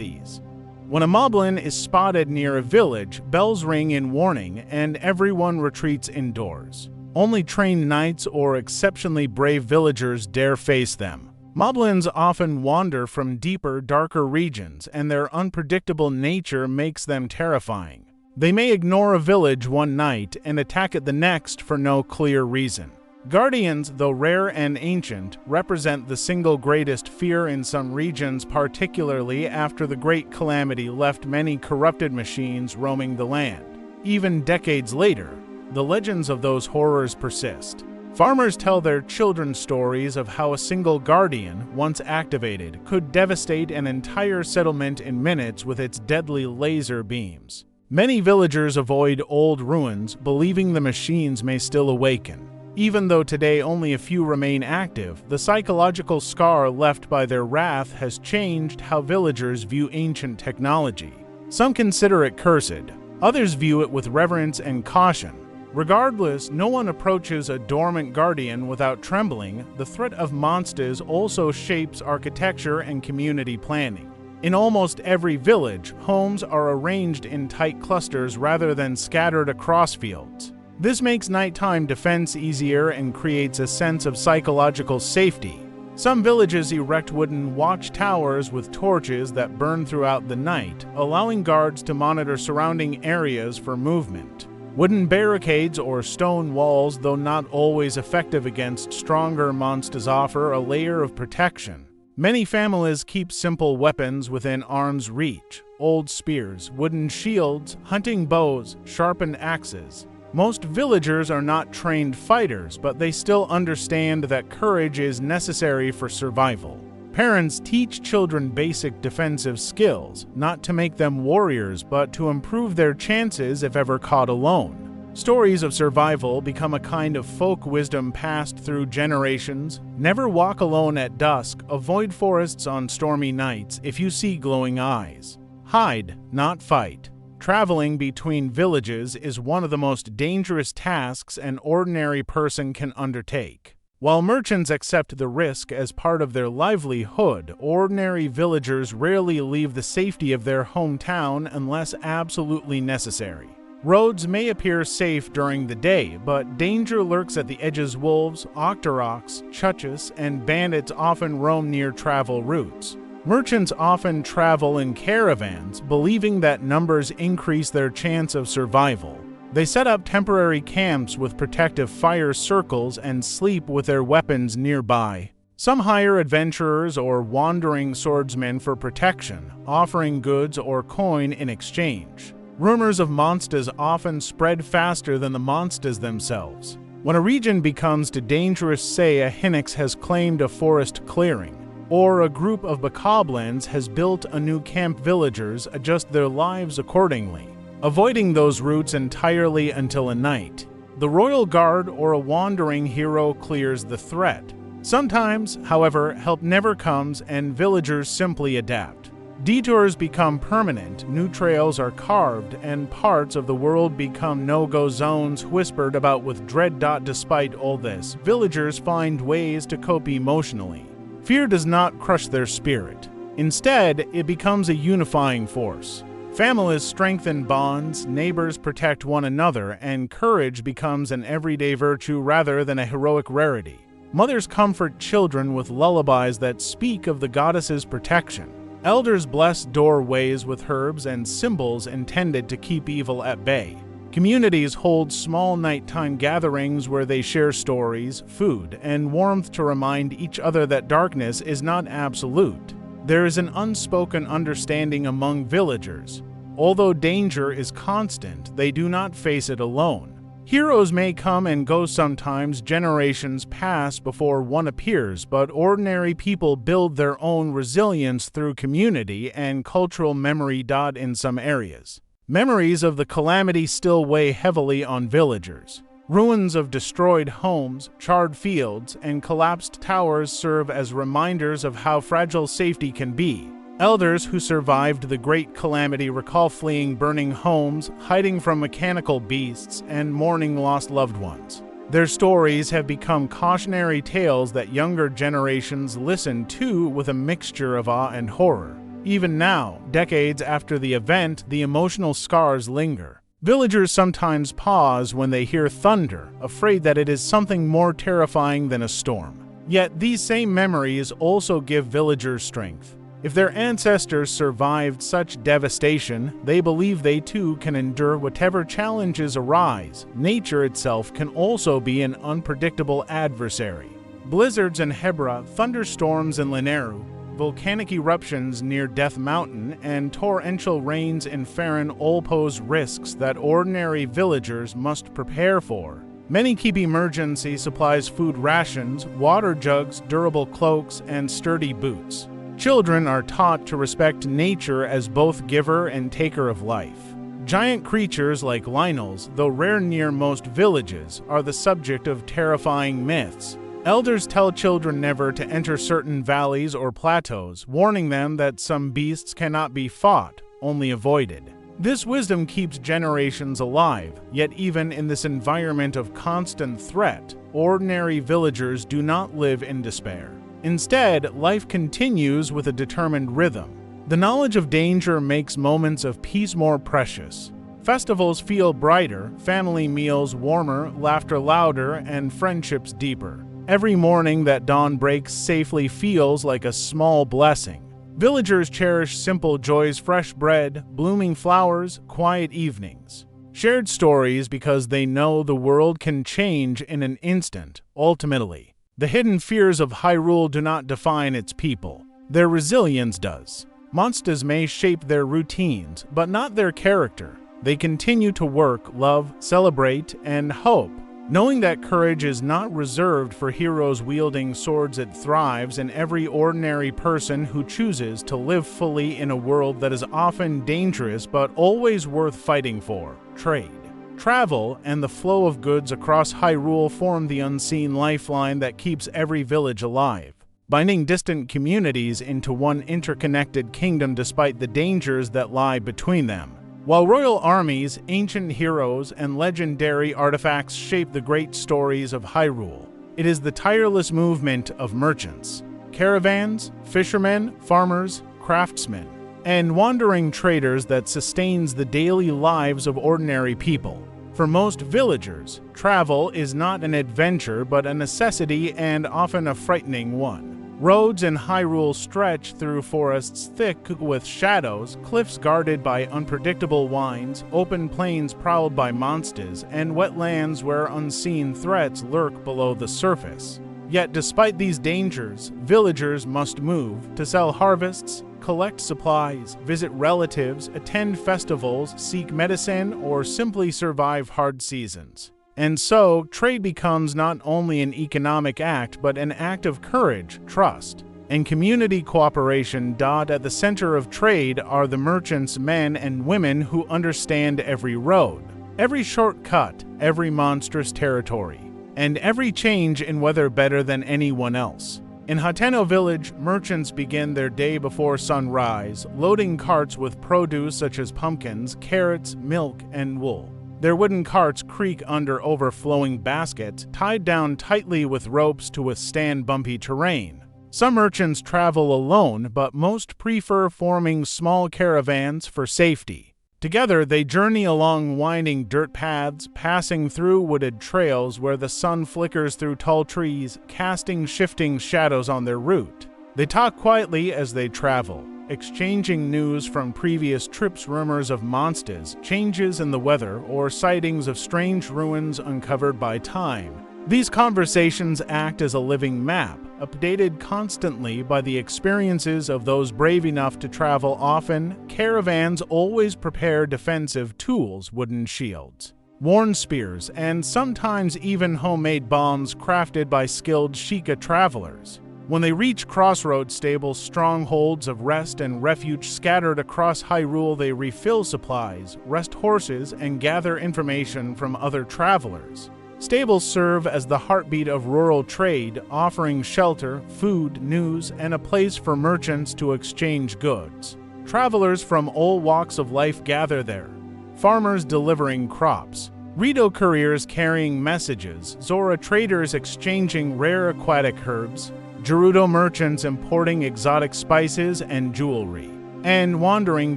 ease. When a moblin is spotted near a village, bells ring in warning, and everyone retreats indoors. Only trained knights or exceptionally brave villagers dare face them. Moblins often wander from deeper, darker regions, and their unpredictable nature makes them terrifying. They may ignore a village one night and attack it the next for no clear reason. Guardians, though rare and ancient, represent the single greatest fear in some regions, particularly after the Great Calamity left many corrupted machines roaming the land. Even decades later, the legends of those horrors persist. Farmers tell their children stories of how a single guardian, once activated, could devastate an entire settlement in minutes with its deadly laser beams. Many villagers avoid old ruins, believing the machines may still awaken. Even though today only a few remain active, the psychological scar left by their wrath has changed how villagers view ancient technology. Some consider it cursed, others view it with reverence and caution. Regardless, no one approaches a dormant guardian without trembling. The threat of monsters also shapes architecture and community planning. In almost every village, homes are arranged in tight clusters rather than scattered across fields. This makes nighttime defense easier and creates a sense of psychological safety. Some villages erect wooden watchtowers with torches that burn throughout the night, allowing guards to monitor surrounding areas for movement. Wooden barricades or stone walls, though not always effective against stronger monsters, offer a layer of protection. Many families keep simple weapons within arm's reach: old spears, wooden shields, hunting bows, sharpened axes. Most villagers are not trained fighters, but they still understand that courage is necessary for survival. Parents teach children basic defensive skills, not to make them warriors, but to improve their chances if ever caught alone. Stories of survival become a kind of folk wisdom passed through generations. Never walk alone at dusk, avoid forests on stormy nights if you see glowing eyes. Hide, not fight. Traveling between villages is one of the most dangerous tasks an ordinary person can undertake. While merchants accept the risk as part of their livelihood, ordinary villagers rarely leave the safety of their hometown unless absolutely necessary. Roads may appear safe during the day, but danger lurks at the edges. Wolves, octoroks, chuchas, and bandits often roam near travel routes. Merchants often travel in caravans, believing that numbers increase their chance of survival. They set up temporary camps with protective fire circles and sleep with their weapons nearby. Some hire adventurers or wandering swordsmen for protection, offering goods or coin in exchange. Rumors of monsters often spread faster than the monsters themselves. When a region becomes too dangerous, say a Hinox has claimed a forest clearing, or a group of bokoblins has built a new camp, villagers adjust their lives accordingly, avoiding those routes entirely until a night. The royal guard or a wandering hero clears the threat. Sometimes, however, help never comes and villagers simply adapt. Detours become permanent, new trails are carved, and parts of the world become no-go zones whispered about with dread. Despite all this, villagers find ways to cope emotionally. Fear does not crush their spirit. Instead, it becomes a unifying force. Families strengthen bonds, neighbors protect one another, and courage becomes an everyday virtue rather than a heroic rarity. Mothers comfort children with lullabies that speak of the goddess's protection. Elders bless doorways with herbs and symbols intended to keep evil at bay. Communities hold small nighttime gatherings where they share stories, food, and warmth to remind each other that darkness is not absolute. There is an unspoken understanding among villagers. Although danger is constant, they do not face it alone. Heroes may come and go sometimes, generations pass before one appears, but ordinary people build their own resilience through community and cultural memory. In some areas, memories of the calamity still weigh heavily on villagers. Ruins of destroyed homes, charred fields, and collapsed towers serve as reminders of how fragile safety can be. Elders who survived the Great Calamity recall fleeing burning homes, hiding from mechanical beasts, and mourning lost loved ones. Their stories have become cautionary tales that younger generations listen to with a mixture of awe and horror. Even now, decades after the event, the emotional scars linger. Villagers sometimes pause when they hear thunder, afraid that it is something more terrifying than a storm. Yet these same memories also give villagers strength. If their ancestors survived such devastation, they believe they too can endure whatever challenges arise. Nature itself can also be an unpredictable adversary. Blizzards in Hebra, thunderstorms in Lineru, volcanic eruptions near Death Mountain, and torrential rains in Farron all pose risks that ordinary villagers must prepare for. Many keep emergency supplies, food rations, water jugs, durable cloaks, and sturdy boots. Children are taught to respect nature as both giver and taker of life. Giant creatures like Lynels, though rare near most villages, are the subject of terrifying myths. Elders tell children never to enter certain valleys or plateaus, warning them that some beasts cannot be fought, only avoided. This wisdom keeps generations alive, yet even in this environment of constant threat, ordinary villagers do not live in despair. Instead, life continues with a determined rhythm. The knowledge of danger makes moments of peace more precious. Festivals feel brighter, family meals warmer, laughter louder, and friendships deeper. Every morning that dawn breaks safely feels like a small blessing. Villagers cherish simple joys: fresh bread, blooming flowers, quiet evenings. Shared stories because they know the world can change in an instant. Ultimately, the hidden fears of Hyrule do not define its people. Their resilience does. Monsters may shape their routines, but not their character. They continue to work, love, celebrate, and hope. Knowing that courage is not reserved for heroes wielding swords, it thrives in every ordinary person who chooses to live fully in a world that is often dangerous but always worth fighting for. Trade, travel, and the flow of goods across Hyrule form the unseen lifeline that keeps every village alive, binding distant communities into one interconnected kingdom despite the dangers that lie between them. While royal armies, ancient heroes, and legendary artifacts shape the great stories of Hyrule, it is the tireless movement of merchants, caravans, fishermen, farmers, craftsmen, and wandering traders that sustains the daily lives of ordinary people. For most villagers, travel is not an adventure but a necessity and often a frightening one. Roads in Hyrule stretch through forests thick with shadows, cliffs guarded by unpredictable winds, open plains prowled by monsters, and wetlands where unseen threats lurk below the surface. Yet despite these dangers, villagers must move to sell harvests, collect supplies, visit relatives, attend festivals, seek medicine, or simply survive hard seasons. And so, trade becomes not only an economic act, but an act of courage, trust, and community cooperation. At the center of trade are the merchants, men and women who understand every road, every shortcut, every monstrous territory, and every change in weather better than anyone else. In Hateno village, merchants begin their day before sunrise, loading carts with produce such as pumpkins, carrots, milk, and wool. Their wooden carts creak under overflowing baskets, tied down tightly with ropes to withstand bumpy terrain. Some merchants travel alone, but most prefer forming small caravans for safety. Together, they journey along winding dirt paths, passing through wooded trails where the sun flickers through tall trees, casting shifting shadows on their route. They talk quietly as they travel, exchanging news from previous trips, rumors of monsters, changes in the weather, or sightings of strange ruins uncovered by time. These conversations act as a living map, updated constantly by the experiences of those brave enough to travel often. Caravans always prepare defensive tools, wooden shields, worn spears, and sometimes even homemade bombs crafted by skilled Sheikah travelers. When they reach crossroads, stable strongholds of rest and refuge scattered across Hyrule, they refill supplies, rest horses, and gather information from other travelers. Stables serve as the heartbeat of rural trade, offering shelter, food, news, and a place for merchants to exchange goods. Travelers from all walks of life gather there. Farmers delivering crops, Rito couriers carrying messages, Zora traders exchanging rare aquatic herbs, Gerudo merchants importing exotic spices and jewelry, and wandering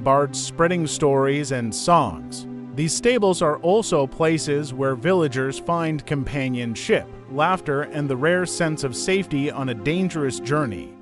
bards spreading stories and songs. These stables are also places where villagers find companionship, laughter, and the rare sense of safety on a dangerous journey.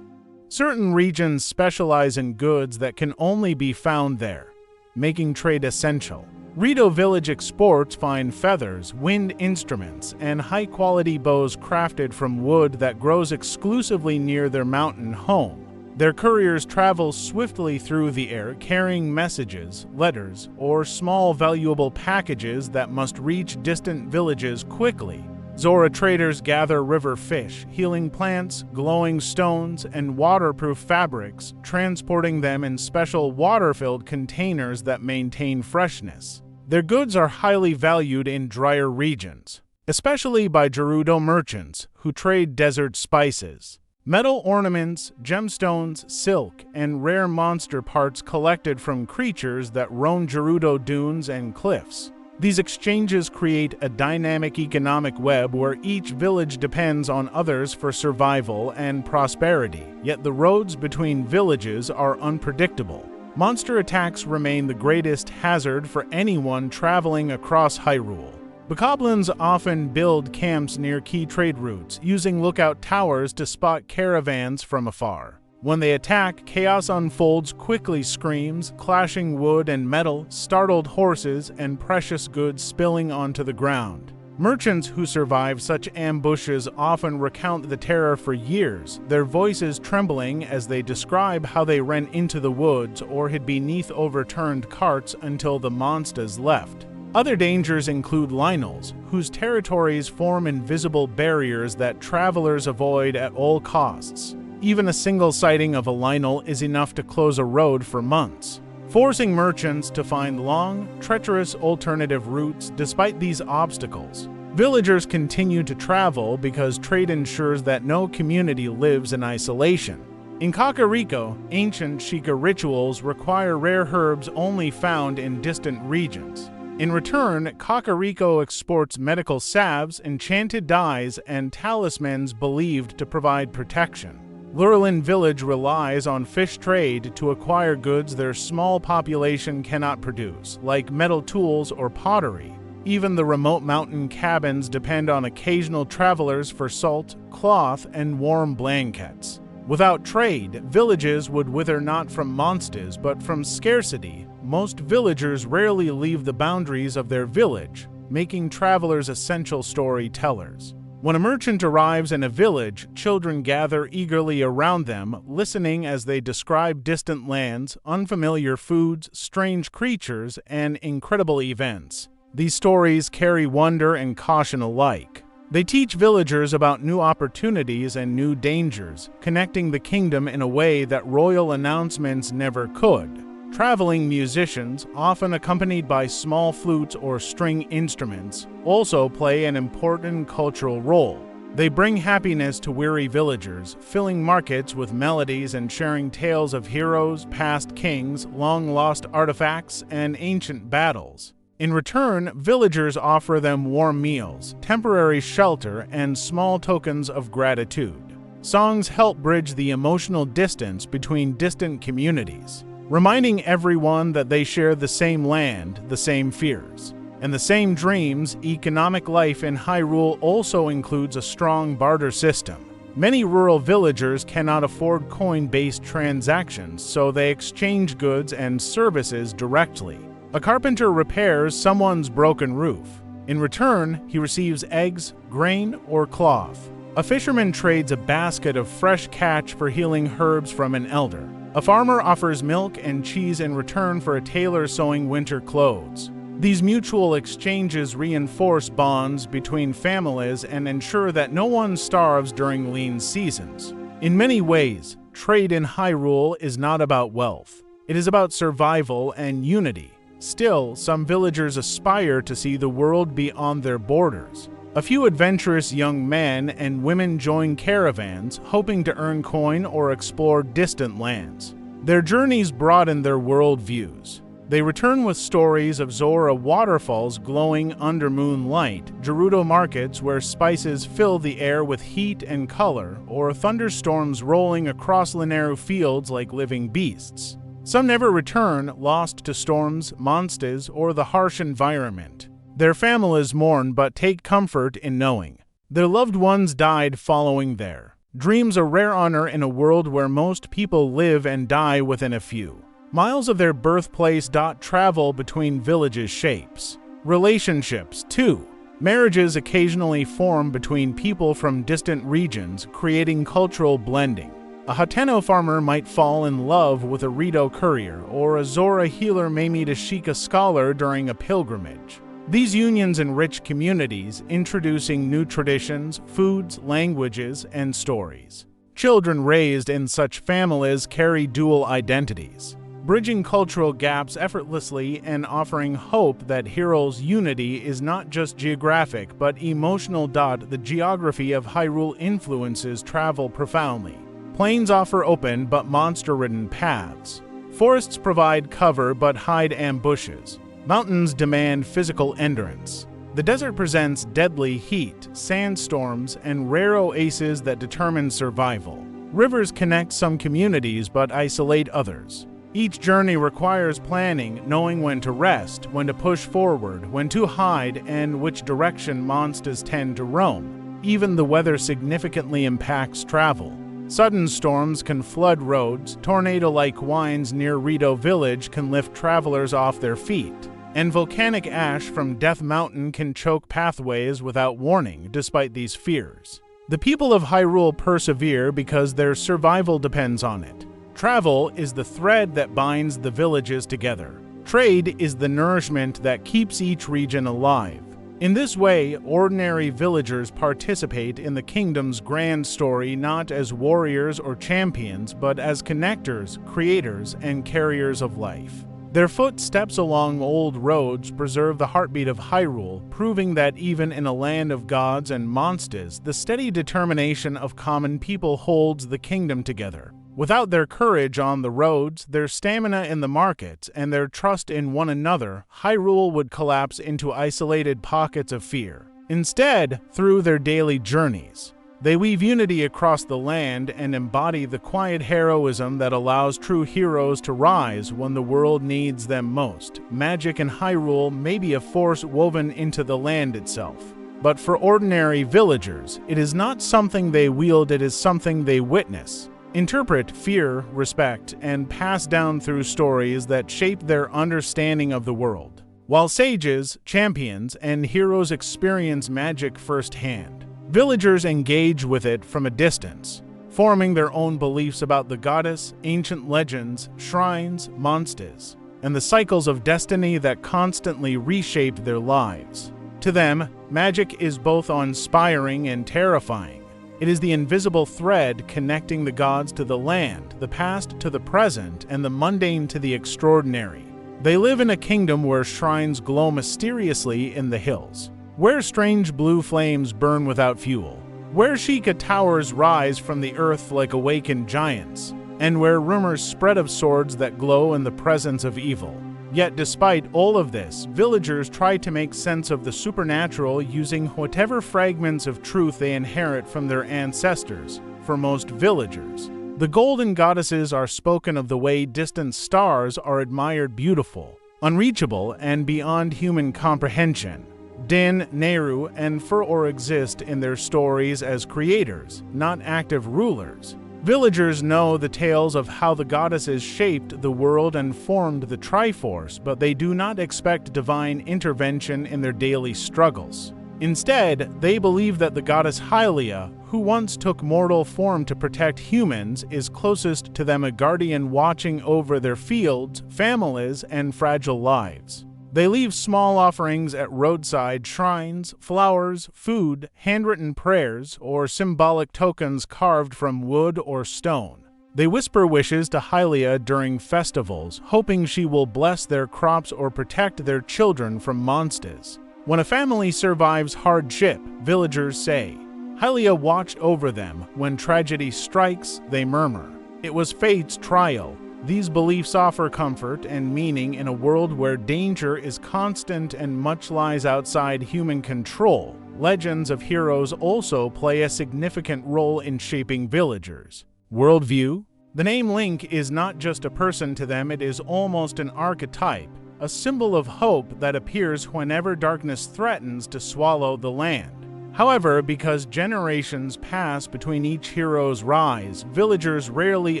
Certain regions specialize in goods that can only be found there, making trade essential. Rito village exports fine feathers, wind instruments, and high-quality bows crafted from wood that grows exclusively near their mountain home. Their couriers travel swiftly through the air, carrying messages, letters, or small valuable packages that must reach distant villages quickly. Zora traders gather river fish, healing plants, glowing stones, and waterproof fabrics, transporting them in special water-filled containers that maintain freshness. Their goods are highly valued in drier regions, especially by Gerudo merchants who trade desert spices. Metal ornaments, gemstones, silk, and rare monster parts collected from creatures that roam Gerudo dunes and cliffs. These exchanges create a dynamic economic web where each village depends on others for survival and prosperity, yet the roads between villages are unpredictable. Monster attacks remain the greatest hazard for anyone traveling across Hyrule. Bokoblins often build camps near key trade routes, using lookout towers to spot caravans from afar. When they attack, chaos unfolds quickly, screams, clashing wood and metal, startled horses, and precious goods spilling onto the ground. Merchants who survive such ambushes often recount the terror for years, their voices trembling as they describe how they ran into the woods or hid beneath overturned carts until the monsters left. Other dangers include Lynels, whose territories form invisible barriers that travelers avoid at all costs. Even a single sighting of a Lynel is enough to close a road for months, forcing merchants to find long, treacherous alternative routes. Despite these obstacles, villagers continue to travel because trade ensures that no community lives in isolation. In Kakariko, ancient Sheikah rituals require rare herbs only found in distant regions. In return, Kakariko exports medical salves, enchanted dyes, and talismans believed to provide protection. Lurelin Village relies on fish trade to acquire goods their small population cannot produce, like metal tools or pottery. Even the remote mountain cabins depend on occasional travelers for salt, cloth, and warm blankets. Without trade, villages would wither not from monsters but from scarcity. Most villagers rarely leave the boundaries of their village, making travelers essential storytellers. When a merchant arrives in a village, children gather eagerly around them, listening as they describe distant lands, unfamiliar foods, strange creatures, and incredible events. These stories carry wonder and caution alike. They teach villagers about new opportunities and new dangers, connecting the kingdom in a way that royal announcements never could. Traveling musicians, often accompanied by small flutes or string instruments, also play an important cultural role. They bring happiness to weary villagers, filling markets with melodies and sharing tales of heroes, past kings, long-lost artifacts, and ancient battles. In return, villagers offer them warm meals, temporary shelter, and small tokens of gratitude. Songs help bridge the emotional distance between distant communities, reminding everyone that they share the same land, the same fears, and the same dreams. Economic life in Hyrule also includes a strong barter system. Many rural villagers cannot afford coin-based transactions, so they exchange goods and services directly. A carpenter repairs someone's broken roof. In return, he receives eggs, grain, or cloth. A fisherman trades a basket of fresh catch for healing herbs from an elder. A farmer offers milk and cheese in return for a tailor sewing winter clothes. These mutual exchanges reinforce bonds between families and ensure that no one starves during lean seasons. In many ways, trade in Hyrule is not about wealth. It is about survival and unity. Still, some villagers aspire to see the world beyond their borders. A few adventurous young men and women join caravans, hoping to earn coin or explore distant lands. Their journeys broaden their worldviews. They return with stories of Zora waterfalls glowing under moonlight, Gerudo markets where spices fill the air with heat and color, or thunderstorms rolling across Lineru fields like living beasts. Some never return, lost to storms, monsters, or the harsh environment. Their families mourn but take comfort in knowing their loved ones died following their dreams, a rare honor in a world where most people live and die within a few miles of their birthplace. Travel between villages shapes relationships, too. Marriages occasionally form between people from distant regions, creating cultural blending. A Hateno farmer might fall in love with a Rito courier, or a Zora healer may meet a Sheikah scholar during a pilgrimage. These unions enrich communities, introducing new traditions, foods, languages, and stories. Children raised in such families carry dual identities, bridging cultural gaps effortlessly and offering hope that Hyrule's unity is not just geographic but emotional. The geography of Hyrule influences travel profoundly. Plains offer open but monster-ridden paths. Forests provide cover but hide ambushes. Mountains demand physical endurance. The desert presents deadly heat, sandstorms, and rare oases that determine survival. Rivers connect some communities but isolate others. Each journey requires planning, knowing when to rest, when to push forward, when to hide, and which direction monsters tend to roam. Even the weather significantly impacts travel. Sudden storms can flood roads, tornado-like winds near Rito Village can lift travelers off their feet, and volcanic ash from Death Mountain can choke pathways without warning. Despite these fears, the people of Hyrule persevere because their survival depends on it. Travel is the thread that binds the villages together. Trade is the nourishment that keeps each region alive. In this way, ordinary villagers participate in the kingdom's grand story not as warriors or champions, but as connectors, creators, and carriers of life. Their footsteps along old roads preserve the heartbeat of Hyrule, proving that even in a land of gods and monsters, the steady determination of common people holds the kingdom together. Without their courage on the roads, their stamina in the markets, and their trust in one another, Hyrule would collapse into isolated pockets of fear. Instead, through their daily journeys, they weave unity across the land and embody the quiet heroism that allows true heroes to rise when the world needs them most. Magic in Hyrule may be a force woven into the land itself. But for ordinary villagers, it is not something they wield, it is something they witness, interpret, fear, respect, and pass down through stories that shape their understanding of the world. While sages, champions, and heroes experience magic firsthand, villagers engage with it from a distance, forming their own beliefs about the goddess, ancient legends, shrines, monsters, and the cycles of destiny that constantly reshape their lives. To them, magic is both inspiring and terrifying. It is the invisible thread connecting the gods to the land, the past to the present, and the mundane to the extraordinary. They live in a kingdom where shrines glow mysteriously in the hills, where strange blue flames burn without fuel, where Sheikah towers rise from the earth like awakened giants, and where rumors spread of swords that glow in the presence of evil. Yet despite all of this, villagers try to make sense of the supernatural using whatever fragments of truth they inherit from their ancestors. For most villagers, the golden goddesses are spoken of the way distant stars are admired, beautiful, unreachable, and beyond human comprehension. Din, Nehru, and Furor exist in their stories as creators, not active rulers. Villagers know the tales of how the goddesses shaped the world and formed the Triforce, but they do not expect divine intervention in their daily struggles. Instead, they believe that the Goddess Hylia, who once took mortal form to protect humans, is closest to them, a guardian watching over their fields, families, and fragile lives. They leave small offerings at roadside shrines, flowers, food, handwritten prayers, or symbolic tokens carved from wood or stone. They whisper wishes to Hylia during festivals, hoping she will bless their crops or protect their children from monsters. When a family survives hardship, villagers say, Hylia watched over them. When tragedy strikes, they murmur, it was fate's trial. These beliefs offer comfort and meaning in a world where danger is constant and much lies outside human control. Legends of heroes also play a significant role in shaping villagers. Worldview? The name Link is not just a person to them, it is almost an archetype, a symbol of hope that appears whenever darkness threatens to swallow the land. However, because generations pass between each hero's rise, villagers rarely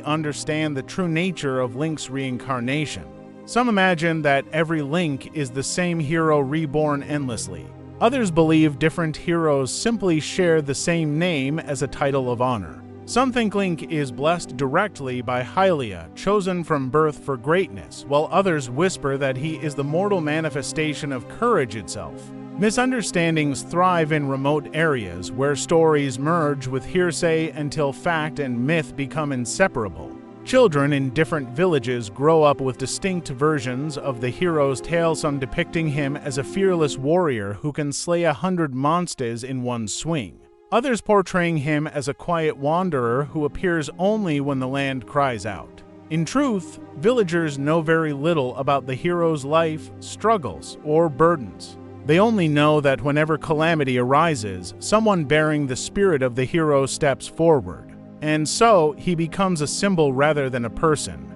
understand the true nature of Link's reincarnation. Some imagine that every Link is the same hero reborn endlessly. Others believe different heroes simply share the same name as a title of honor. Some think Link is blessed directly by Hylia, chosen from birth for greatness, while others whisper that he is the mortal manifestation of courage itself. Misunderstandings thrive in remote areas where stories merge with hearsay until fact and myth become inseparable. Children in different villages grow up with distinct versions of the hero's tale, some depicting him as a fearless warrior who can slay 100 monsters in one swing. Others portraying him as a quiet wanderer who appears only when the land cries out. In truth, villagers know very little about the hero's life, struggles, or burdens. They only know that whenever calamity arises, someone bearing the spirit of the hero steps forward, and so he becomes a symbol rather than a person.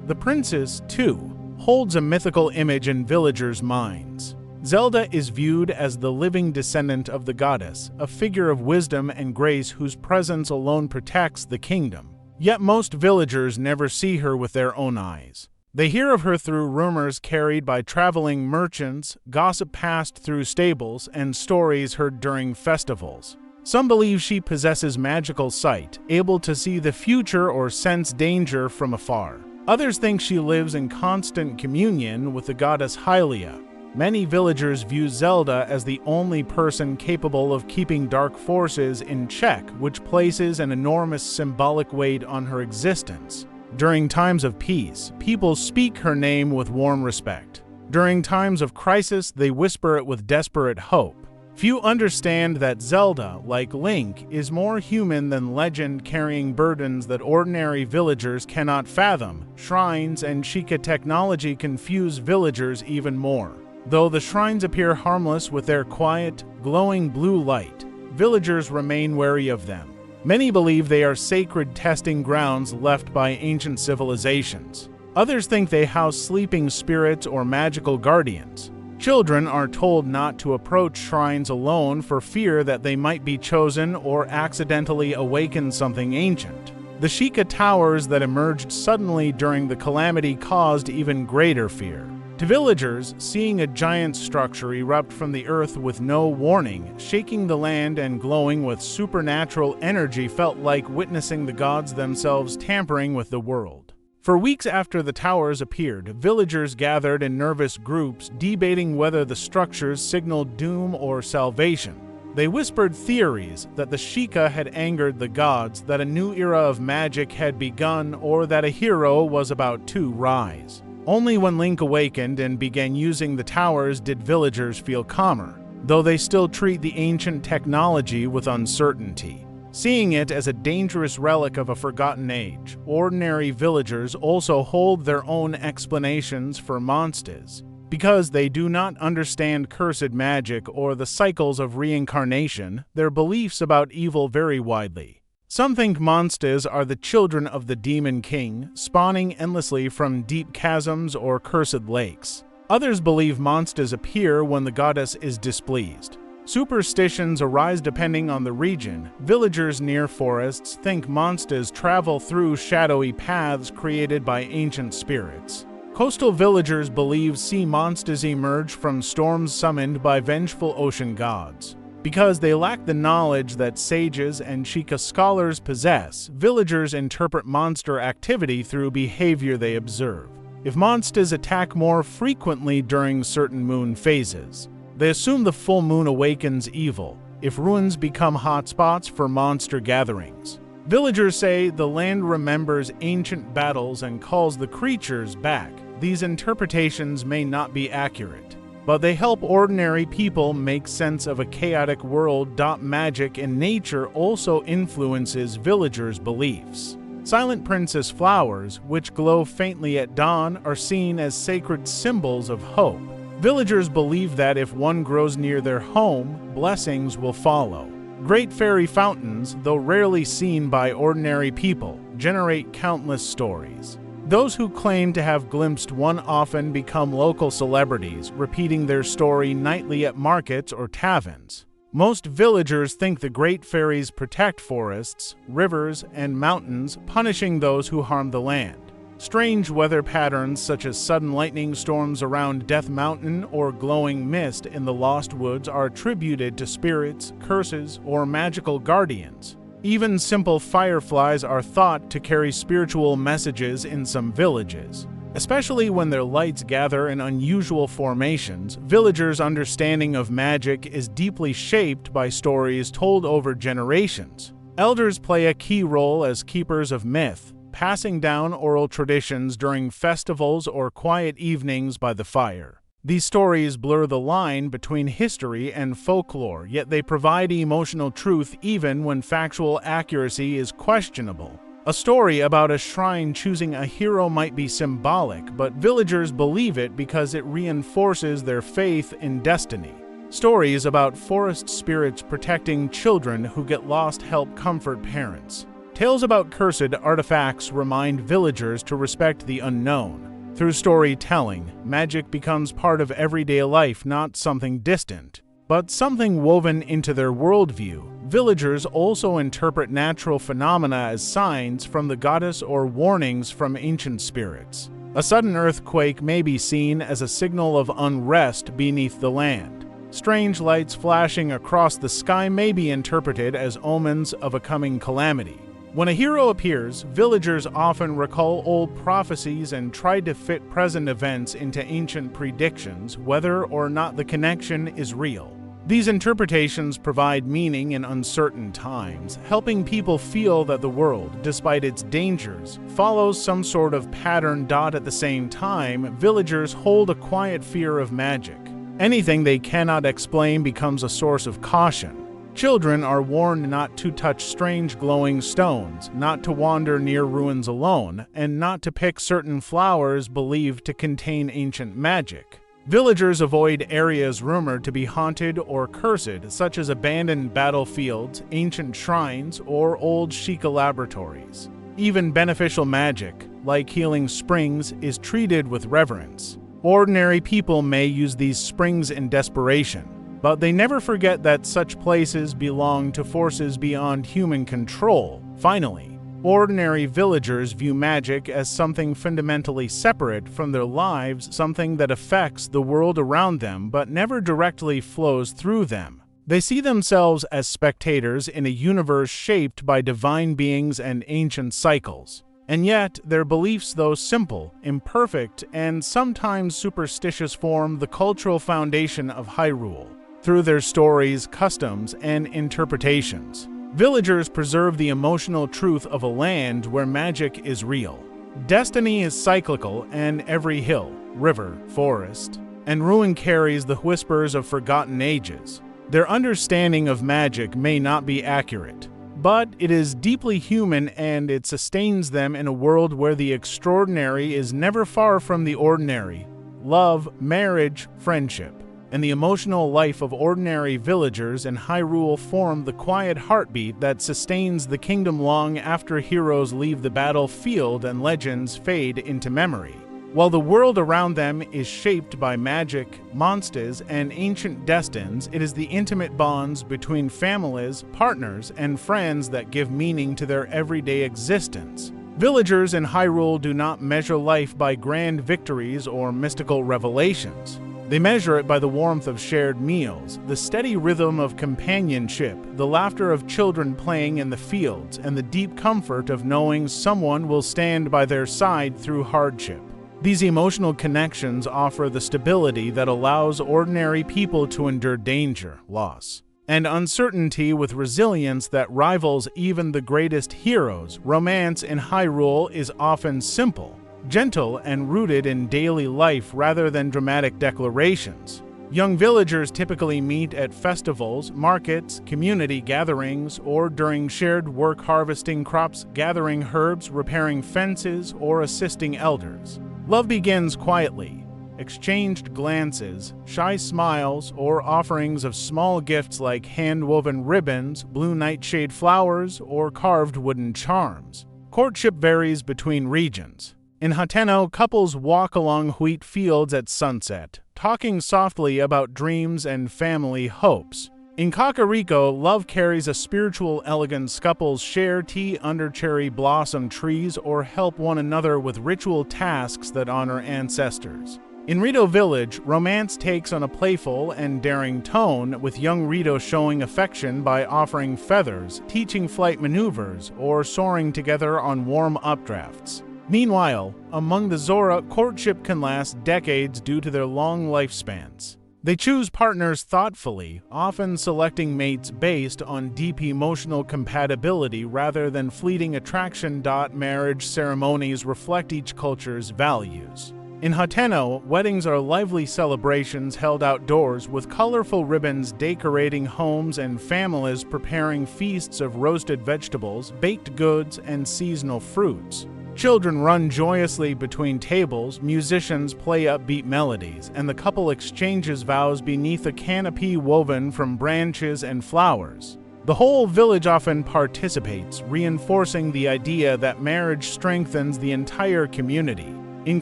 The princess, too, holds a mythical image in villagers' minds. Zelda is viewed as the living descendant of the goddess, a figure of wisdom and grace whose presence alone protects the kingdom. Yet most villagers never see her with their own eyes. They hear of her through rumors carried by traveling merchants, gossip passed through stables, and stories heard during festivals. Some believe she possesses magical sight, able to see the future or sense danger from afar. Others think she lives in constant communion with the goddess Hylia. Many villagers view Zelda as the only person capable of keeping dark forces in check, which places an enormous symbolic weight on her existence. During times of peace, people speak her name with warm respect. During times of crisis, they whisper it with desperate hope. Few understand that Zelda, like Link, is more human than legend, carrying burdens that ordinary villagers cannot fathom. Shrines and Sheikah technology confuse villagers even more. Though the shrines appear harmless with their quiet, glowing blue light, villagers remain wary of them. Many believe they are sacred testing grounds left by ancient civilizations. Others think they house sleeping spirits or magical guardians. Children are told not to approach shrines alone for fear that they might be chosen or accidentally awaken something ancient. The Sheikah towers that emerged suddenly during the calamity caused even greater fear. To villagers, seeing a giant structure erupt from the earth with no warning, shaking the land and glowing with supernatural energy felt like witnessing the gods themselves tampering with the world. For weeks after the towers appeared, villagers gathered in nervous groups, debating whether the structures signaled doom or salvation. They whispered theories that the Sheikah had angered the gods, that a new era of magic had begun, or that a hero was about to rise. Only when Link awakened and began using the towers did villagers feel calmer, though they still treat the ancient technology with uncertainty. Seeing it as a dangerous relic of a forgotten age, ordinary villagers also hold their own explanations for monsters. Because they do not understand cursed magic or the cycles of reincarnation, their beliefs about evil vary widely. Some think monsters are the children of the Demon King, spawning endlessly from deep chasms or cursed lakes. Others believe monsters appear when the goddess is displeased. Superstitions arise depending on the region. Villagers near forests think monsters travel through shadowy paths created by ancient spirits. Coastal villagers believe sea monsters emerge from storms summoned by vengeful ocean gods. Because they lack the knowledge that sages and Sheikah scholars possess, villagers interpret monster activity through behavior they observe. If monsters attack more frequently during certain moon phases, they assume the full moon awakens evil. If ruins become hotspots for monster gatherings, villagers say the land remembers ancient battles and calls the creatures back. These interpretations may not be accurate, but they help ordinary people make sense of a chaotic world. Magic in nature also influences villagers' beliefs. Silent princess flowers, which glow faintly at dawn, are seen as sacred symbols of hope. Villagers believe that if one grows near their home, blessings will follow. Great fairy fountains, though rarely seen by ordinary people, generate countless stories. Those who claim to have glimpsed one often become local celebrities, repeating their story nightly at markets or taverns. Most villagers think the great fairies protect forests, rivers, and mountains, punishing those who harm the land. Strange weather patterns such as sudden lightning storms around Death Mountain or glowing mist in the Lost Woods are attributed to spirits, curses, or magical guardians. Even simple fireflies are thought to carry spiritual messages in some villages. Especially when their lights gather in unusual formations, villagers' understanding of magic is deeply shaped by stories told over generations. Elders play a key role as keepers of myth, passing down oral traditions during festivals or quiet evenings by the fire. These stories blur the line between history and folklore, yet they provide emotional truth even when factual accuracy is questionable. A story about a shrine choosing a hero might be symbolic, but villagers believe it because it reinforces their faith in destiny. Stories about forest spirits protecting children who get lost help comfort parents. Tales about cursed artifacts remind villagers to respect the unknown. Through storytelling, magic becomes part of everyday life, not something distant, but something woven into their worldview. Villagers also interpret natural phenomena as signs from the goddess or warnings from ancient spirits. A sudden earthquake may be seen as a signal of unrest beneath the land. Strange lights flashing across the sky may be interpreted as omens of a coming calamity. When a hero appears, villagers often recall old prophecies and try to fit present events into ancient predictions, whether or not the connection is real. These interpretations provide meaning in uncertain times, helping people feel that the world, despite its dangers, follows some sort of pattern. At the same time, villagers hold a quiet fear of magic. Anything they cannot explain becomes a source of caution. Children are warned not to touch strange glowing stones, not to wander near ruins alone, and not to pick certain flowers believed to contain ancient magic. Villagers avoid areas rumored to be haunted or cursed, such as abandoned battlefields, ancient shrines, or old Sheikah laboratories. Even beneficial magic, like healing springs, is treated with reverence. Ordinary people may use these springs in desperation, but they never forget that such places belong to forces beyond human control. Finally, ordinary villagers view magic as something fundamentally separate from their lives, something that affects the world around them but never directly flows through them. They see themselves as spectators in a universe shaped by divine beings and ancient cycles. And yet, their beliefs, though simple, imperfect, and sometimes superstitious, form the cultural foundation of Hyrule. Through their stories, customs, and interpretations, villagers preserve the emotional truth of a land where magic is real. Destiny is cyclical, and every hill, river, forest, and ruin carries the whispers of forgotten ages. Their understanding of magic may not be accurate, but it is deeply human, and it sustains them in a world where the extraordinary is never far from the ordinary. Love, marriage, friendship, and the emotional life of ordinary villagers in Hyrule form the quiet heartbeat that sustains the kingdom long after heroes leave the battlefield and legends fade into memory. While the world around them is shaped by magic, monsters, and ancient destinies, it is the intimate bonds between families, partners, and friends that give meaning to their everyday existence. Villagers in Hyrule do not measure life by grand victories or mystical revelations. They measure it by the warmth of shared meals, the steady rhythm of companionship, the laughter of children playing in the fields, and the deep comfort of knowing someone will stand by their side through hardship. These emotional connections offer the stability that allows ordinary people to endure danger, loss, and uncertainty with resilience that rivals even the greatest heroes. Romance in Hyrule is often simple, gentle, and rooted in daily life rather than dramatic declarations. Young villagers typically meet at festivals, markets, community gatherings, or during shared work harvesting crops, gathering herbs, repairing fences, or assisting elders. Love begins quietly. Exchanged glances, shy smiles, or offerings of small gifts like hand-woven ribbons, blue nightshade flowers, or carved wooden charms. Courtship varies between regions. In Hateno, couples walk along wheat fields at sunset, talking softly about dreams and family hopes. In Kakariko, love carries a spiritual elegance. Couples share tea under cherry blossom trees or help one another with ritual tasks that honor ancestors. In Rito Village, romance takes on a playful and daring tone, with young Rito showing affection by offering feathers, teaching flight maneuvers, or soaring together on warm updrafts. Meanwhile, among the Zora, courtship can last decades due to their long lifespans. They choose partners thoughtfully, often selecting mates based on deep emotional compatibility rather than fleeting attraction. Marriage ceremonies reflect each culture's values. In Hateno, weddings are lively celebrations held outdoors with colorful ribbons decorating homes and families preparing feasts of roasted vegetables, baked goods, and seasonal fruits. Children run joyously between tables, musicians play upbeat melodies, and the couple exchanges vows beneath a canopy woven from branches and flowers. The whole village often participates, reinforcing the idea that marriage strengthens the entire community. In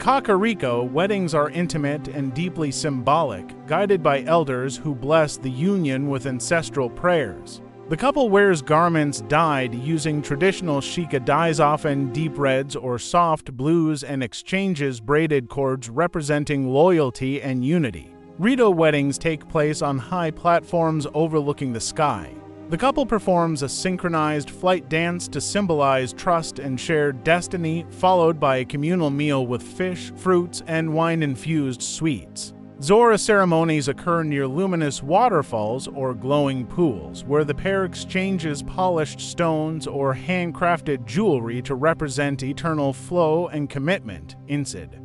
Kakariko, weddings are intimate and deeply symbolic, guided by elders who bless the union with ancestral prayers. The couple wears garments dyed using traditional Sheikah dyes, often deep reds or soft blues, and exchanges braided cords representing loyalty and unity. Rito weddings take place on high platforms overlooking the sky. The couple performs a synchronized flight dance to symbolize trust and shared destiny, followed by a communal meal with fish, fruits, and wine-infused sweets. Zora ceremonies occur near luminous waterfalls or glowing pools, where the pair exchanges polished stones or handcrafted jewelry to represent eternal flow and commitment. Insid.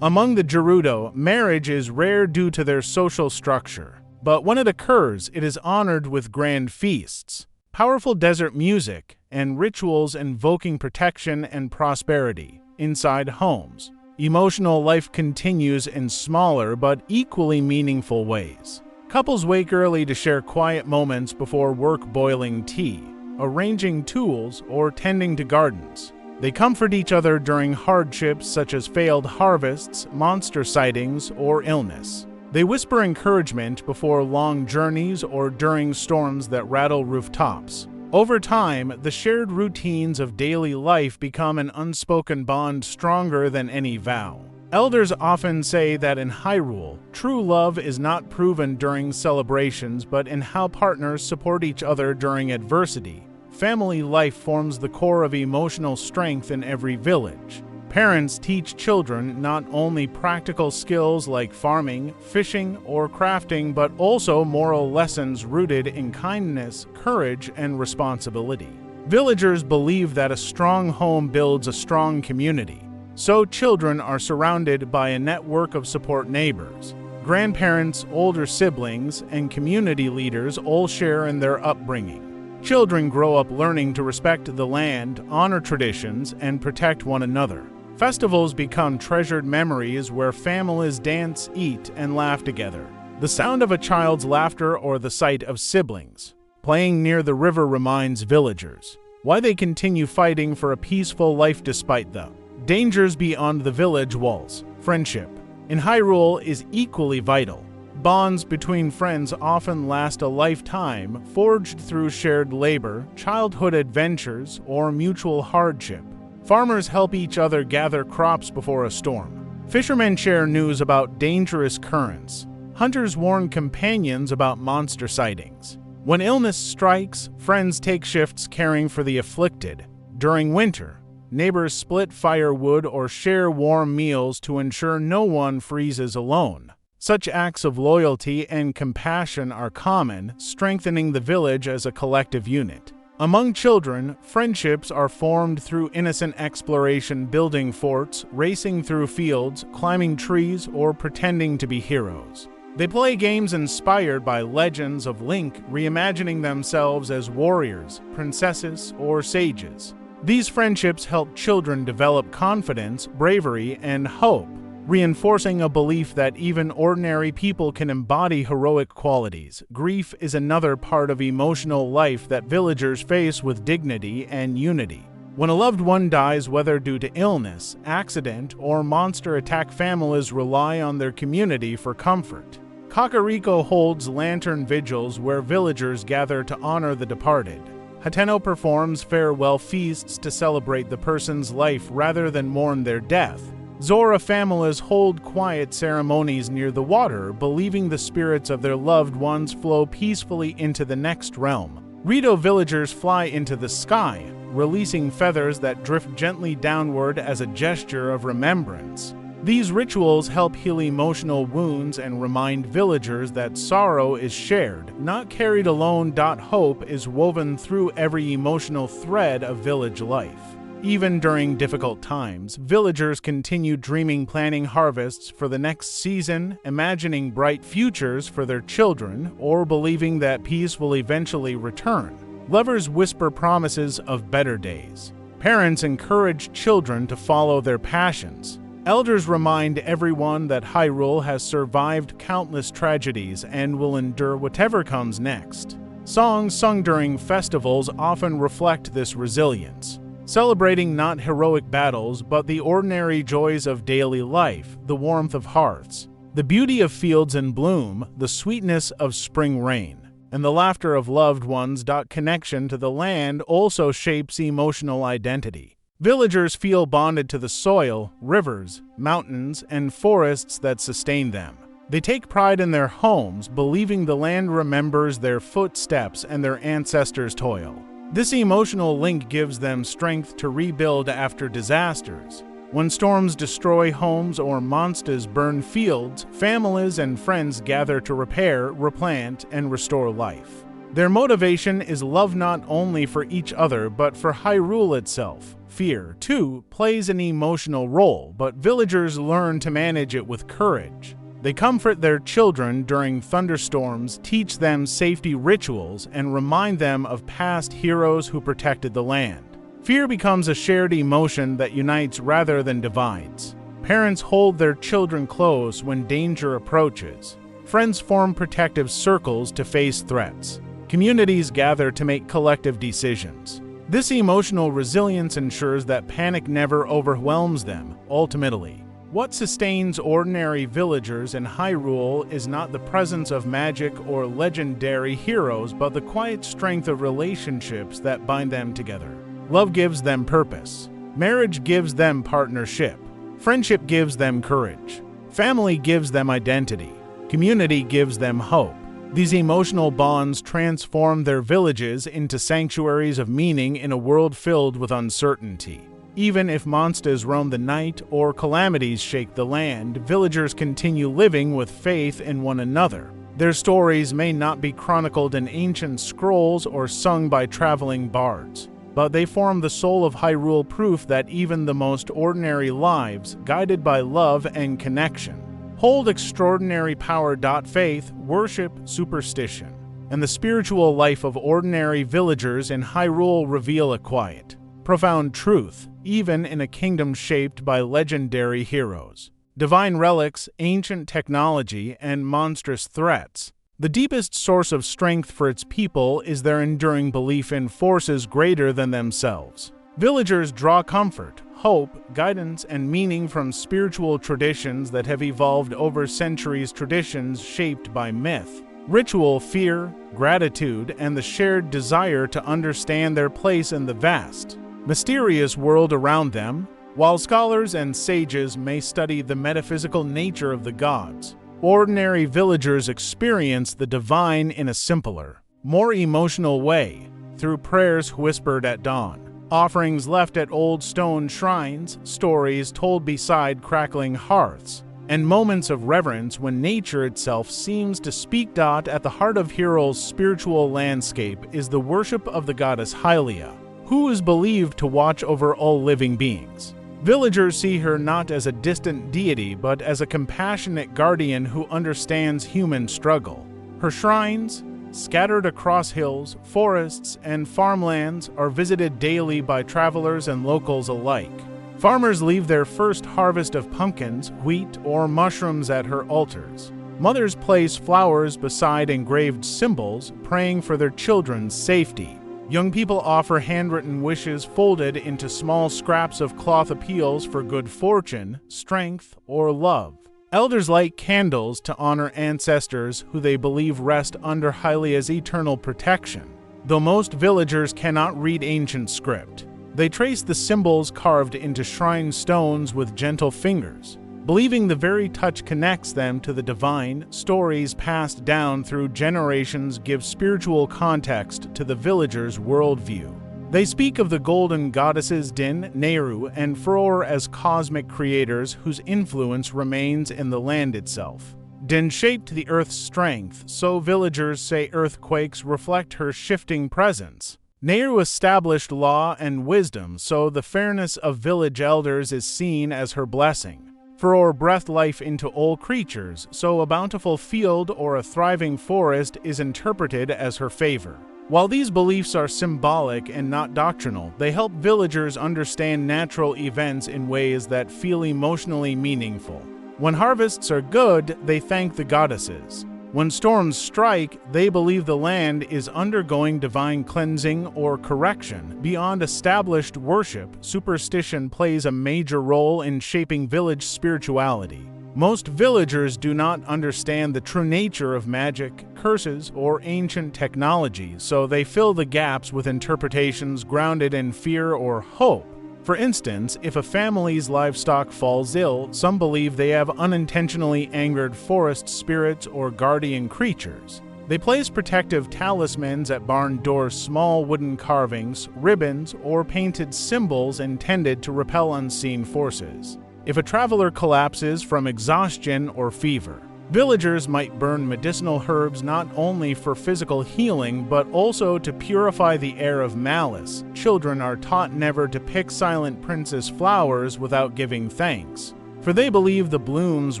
Among the Gerudo, marriage is rare due to their social structure, but when it occurs, it is honored with grand feasts, powerful desert music, and rituals invoking protection and prosperity inside homes. Emotional life continues in smaller but equally meaningful ways. Couples wake early to share quiet moments before work, boiling tea, arranging tools, or tending to gardens. They comfort each other during hardships such as failed harvests, monster sightings, or illness. They whisper encouragement before long journeys or during storms that rattle rooftops. Over time, the shared routines of daily life become an unspoken bond stronger than any vow. Elders often say that in Hyrule, true love is not proven during celebrations but in how partners support each other during adversity. Family life forms the core of emotional strength in every village. Parents teach children not only practical skills like farming, fishing, or crafting, but also moral lessons rooted in kindness, courage, and responsibility. Villagers believe that a strong home builds a strong community, so children are surrounded by a network of support neighbors. Grandparents, older siblings, and community leaders all share in their upbringing. Children grow up learning to respect the land, honor traditions, and protect one another. Festivals become treasured memories where families dance, eat, and laugh together. The sound of a child's laughter or the sight of siblings playing near the river reminds villagers why they continue fighting for a peaceful life despite the dangers beyond the village walls. Friendship in Hyrule is equally vital. Bonds between friends often last a lifetime, forged through shared labor, childhood adventures, or mutual hardship. Farmers help each other gather crops before a storm. Fishermen share news about dangerous currents. Hunters warn companions about monster sightings. When illness strikes, friends take shifts caring for the afflicted. During winter, neighbors split firewood or share warm meals to ensure no one freezes alone. Such acts of loyalty and compassion are common, strengthening the village as a collective unit. Among children, friendships are formed through innocent exploration, building forts, racing through fields, climbing trees, or pretending to be heroes. They play games inspired by legends of Link, reimagining themselves as warriors, princesses, or sages. These friendships help children develop confidence, bravery, and hope, reinforcing a belief that even ordinary people can embody heroic qualities. Grief is another part of emotional life that villagers face with dignity and unity. When a loved one dies, whether due to illness, accident, or monster attack, families rely on their community for comfort. Kakariko holds lantern vigils where villagers gather to honor the departed. Hateno performs farewell feasts to celebrate the person's life rather than mourn their death. Zora families hold quiet ceremonies near the water, believing the spirits of their loved ones flow peacefully into the next realm. Rito villagers fly into the sky, releasing feathers that drift gently downward as a gesture of remembrance. These rituals help heal emotional wounds and remind villagers that sorrow is shared, not carried alone. Hope is woven through every emotional thread of village life. Even during difficult times, villagers continue dreaming, planning harvests for the next season, imagining bright futures for their children, or believing that peace will eventually return. Lovers whisper promises of better days. Parents encourage children to follow their passions. Elders remind everyone that Hyrule has survived countless tragedies and will endure whatever comes next. Songs sung during festivals often reflect this resilience, celebrating not heroic battles but the ordinary joys of daily life, the warmth of hearths, the beauty of fields in bloom, the sweetness of spring rain, and the laughter of loved ones. Connection to the land also shapes emotional identity. Villagers feel bonded to the soil, rivers, mountains, and forests that sustain them. They take pride in their homes, believing the land remembers their footsteps and their ancestors' toil. This emotional link gives them strength to rebuild after disasters. When storms destroy homes or monsters burn fields, families and friends gather to repair, replant, and restore life. Their motivation is love not only for each other but for Hyrule itself. Fear, too, plays an emotional role, but villagers learn to manage it with courage. They comfort their children during thunderstorms, teach them safety rituals, and remind them of past heroes who protected the land. Fear becomes a shared emotion that unites rather than divides. Parents hold their children close when danger approaches. Friends form protective circles to face threats. Communities gather to make collective decisions. This emotional resilience ensures that panic never overwhelms them, ultimately. What sustains ordinary villagers in Hyrule is not the presence of magic or legendary heroes, but the quiet strength of relationships that bind them together. Love gives them purpose. Marriage gives them partnership. Friendship gives them courage. Family gives them identity. Community gives them hope. These emotional bonds transform their villages into sanctuaries of meaning in a world filled with uncertainty. Even if monsters roam the night or calamities shake the land, villagers continue living with faith in one another. Their stories may not be chronicled in ancient scrolls or sung by traveling bards, but they form the soul of Hyrule, proof that even the most ordinary lives, guided by love and connection, hold extraordinary power. Faith, worship, superstition, and the spiritual life of ordinary villagers in Hyrule reveal a quiet, profound truth, even in a kingdom shaped by legendary heroes, divine relics, ancient technology, and monstrous threats. The deepest source of strength for its people is their enduring belief in forces greater than themselves. Villagers draw comfort, hope, guidance, and meaning from spiritual traditions that have evolved over centuries, traditions shaped by myth, ritual, fear, gratitude, and the shared desire to understand their place in the vast, mysterious world around them. While scholars and sages may study the metaphysical nature of the gods, ordinary villagers experience the divine in a simpler, more emotional way, through prayers whispered at dawn, offerings left at old stone shrines, stories told beside crackling hearths, and moments of reverence when nature itself seems to speak. At the heart of Hyrule's spiritual landscape is the worship of the Goddess Hylia, who is believed to watch over all living beings. Villagers see her not as a distant deity but as a compassionate guardian who understands human struggle. Her shrines, scattered across hills, forests, and farmlands, are visited daily by travelers and locals alike. Farmers leave their first harvest of pumpkins, wheat, or mushrooms at her altars. Mothers place flowers beside engraved symbols, praying for their children's safety. Young people offer handwritten wishes folded into small scraps of cloth, appeals for good fortune, strength, or love. Elders light candles to honor ancestors who they believe rest under Hylia's eternal protection. Though most villagers cannot read ancient script, they trace the symbols carved into shrine stones with gentle fingers, believing the very touch connects them to the divine. Stories passed down through generations give spiritual context to the villagers' worldview. They speak of the golden goddesses Din, Nehru, and Furor as cosmic creators whose influence remains in the land itself. Din shaped the earth's strength, so villagers say earthquakes reflect her shifting presence. Nehru established law and wisdom, so the fairness of village elders is seen as her blessing. Furor breathed life into all creatures, so a bountiful field or a thriving forest is interpreted as her favor. While these beliefs are symbolic and not doctrinal, they help villagers understand natural events in ways that feel emotionally meaningful. When harvests are good, they thank the goddesses. When storms strike, they believe the land is undergoing divine cleansing or correction. Beyond established worship, superstition plays a major role in shaping village spirituality. Most villagers do not understand the true nature of magic, curses, or ancient technology, so they fill the gaps with interpretations grounded in fear or hope. For instance, if a family's livestock falls ill, some believe they have unintentionally angered forest spirits or guardian creatures. They place protective talismans at barn doors, small wooden carvings, ribbons, or painted symbols intended to repel unseen forces. If a traveler collapses from exhaustion or fever, Villagers might burn medicinal herbs not only for physical healing but also to purify the air of malice. Children are taught never to pick Silent Princess flowers without giving thanks, for they believe the blooms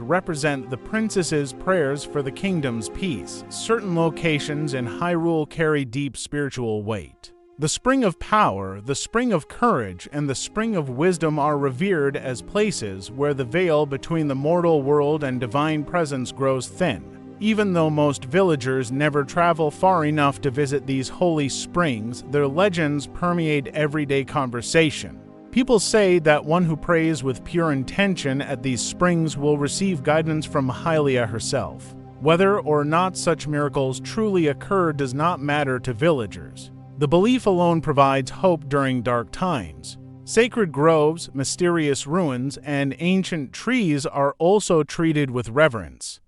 represent the princess's prayers for the kingdom's peace. Certain locations in Hyrule carry deep spiritual weight. The Spring of Power, the Spring of Courage, and the Spring of Wisdom are revered as places where the veil between the mortal world and divine presence grows thin. Even though most villagers never travel far enough to visit these holy springs, their legends permeate everyday conversation. People say that one who prays with pure intention at these springs will receive guidance from Hylia herself. Whether or not such miracles truly occur does not matter to villagers. The belief alone provides hope during dark times. Sacred groves, mysterious ruins, and ancient trees are also treated with reverence.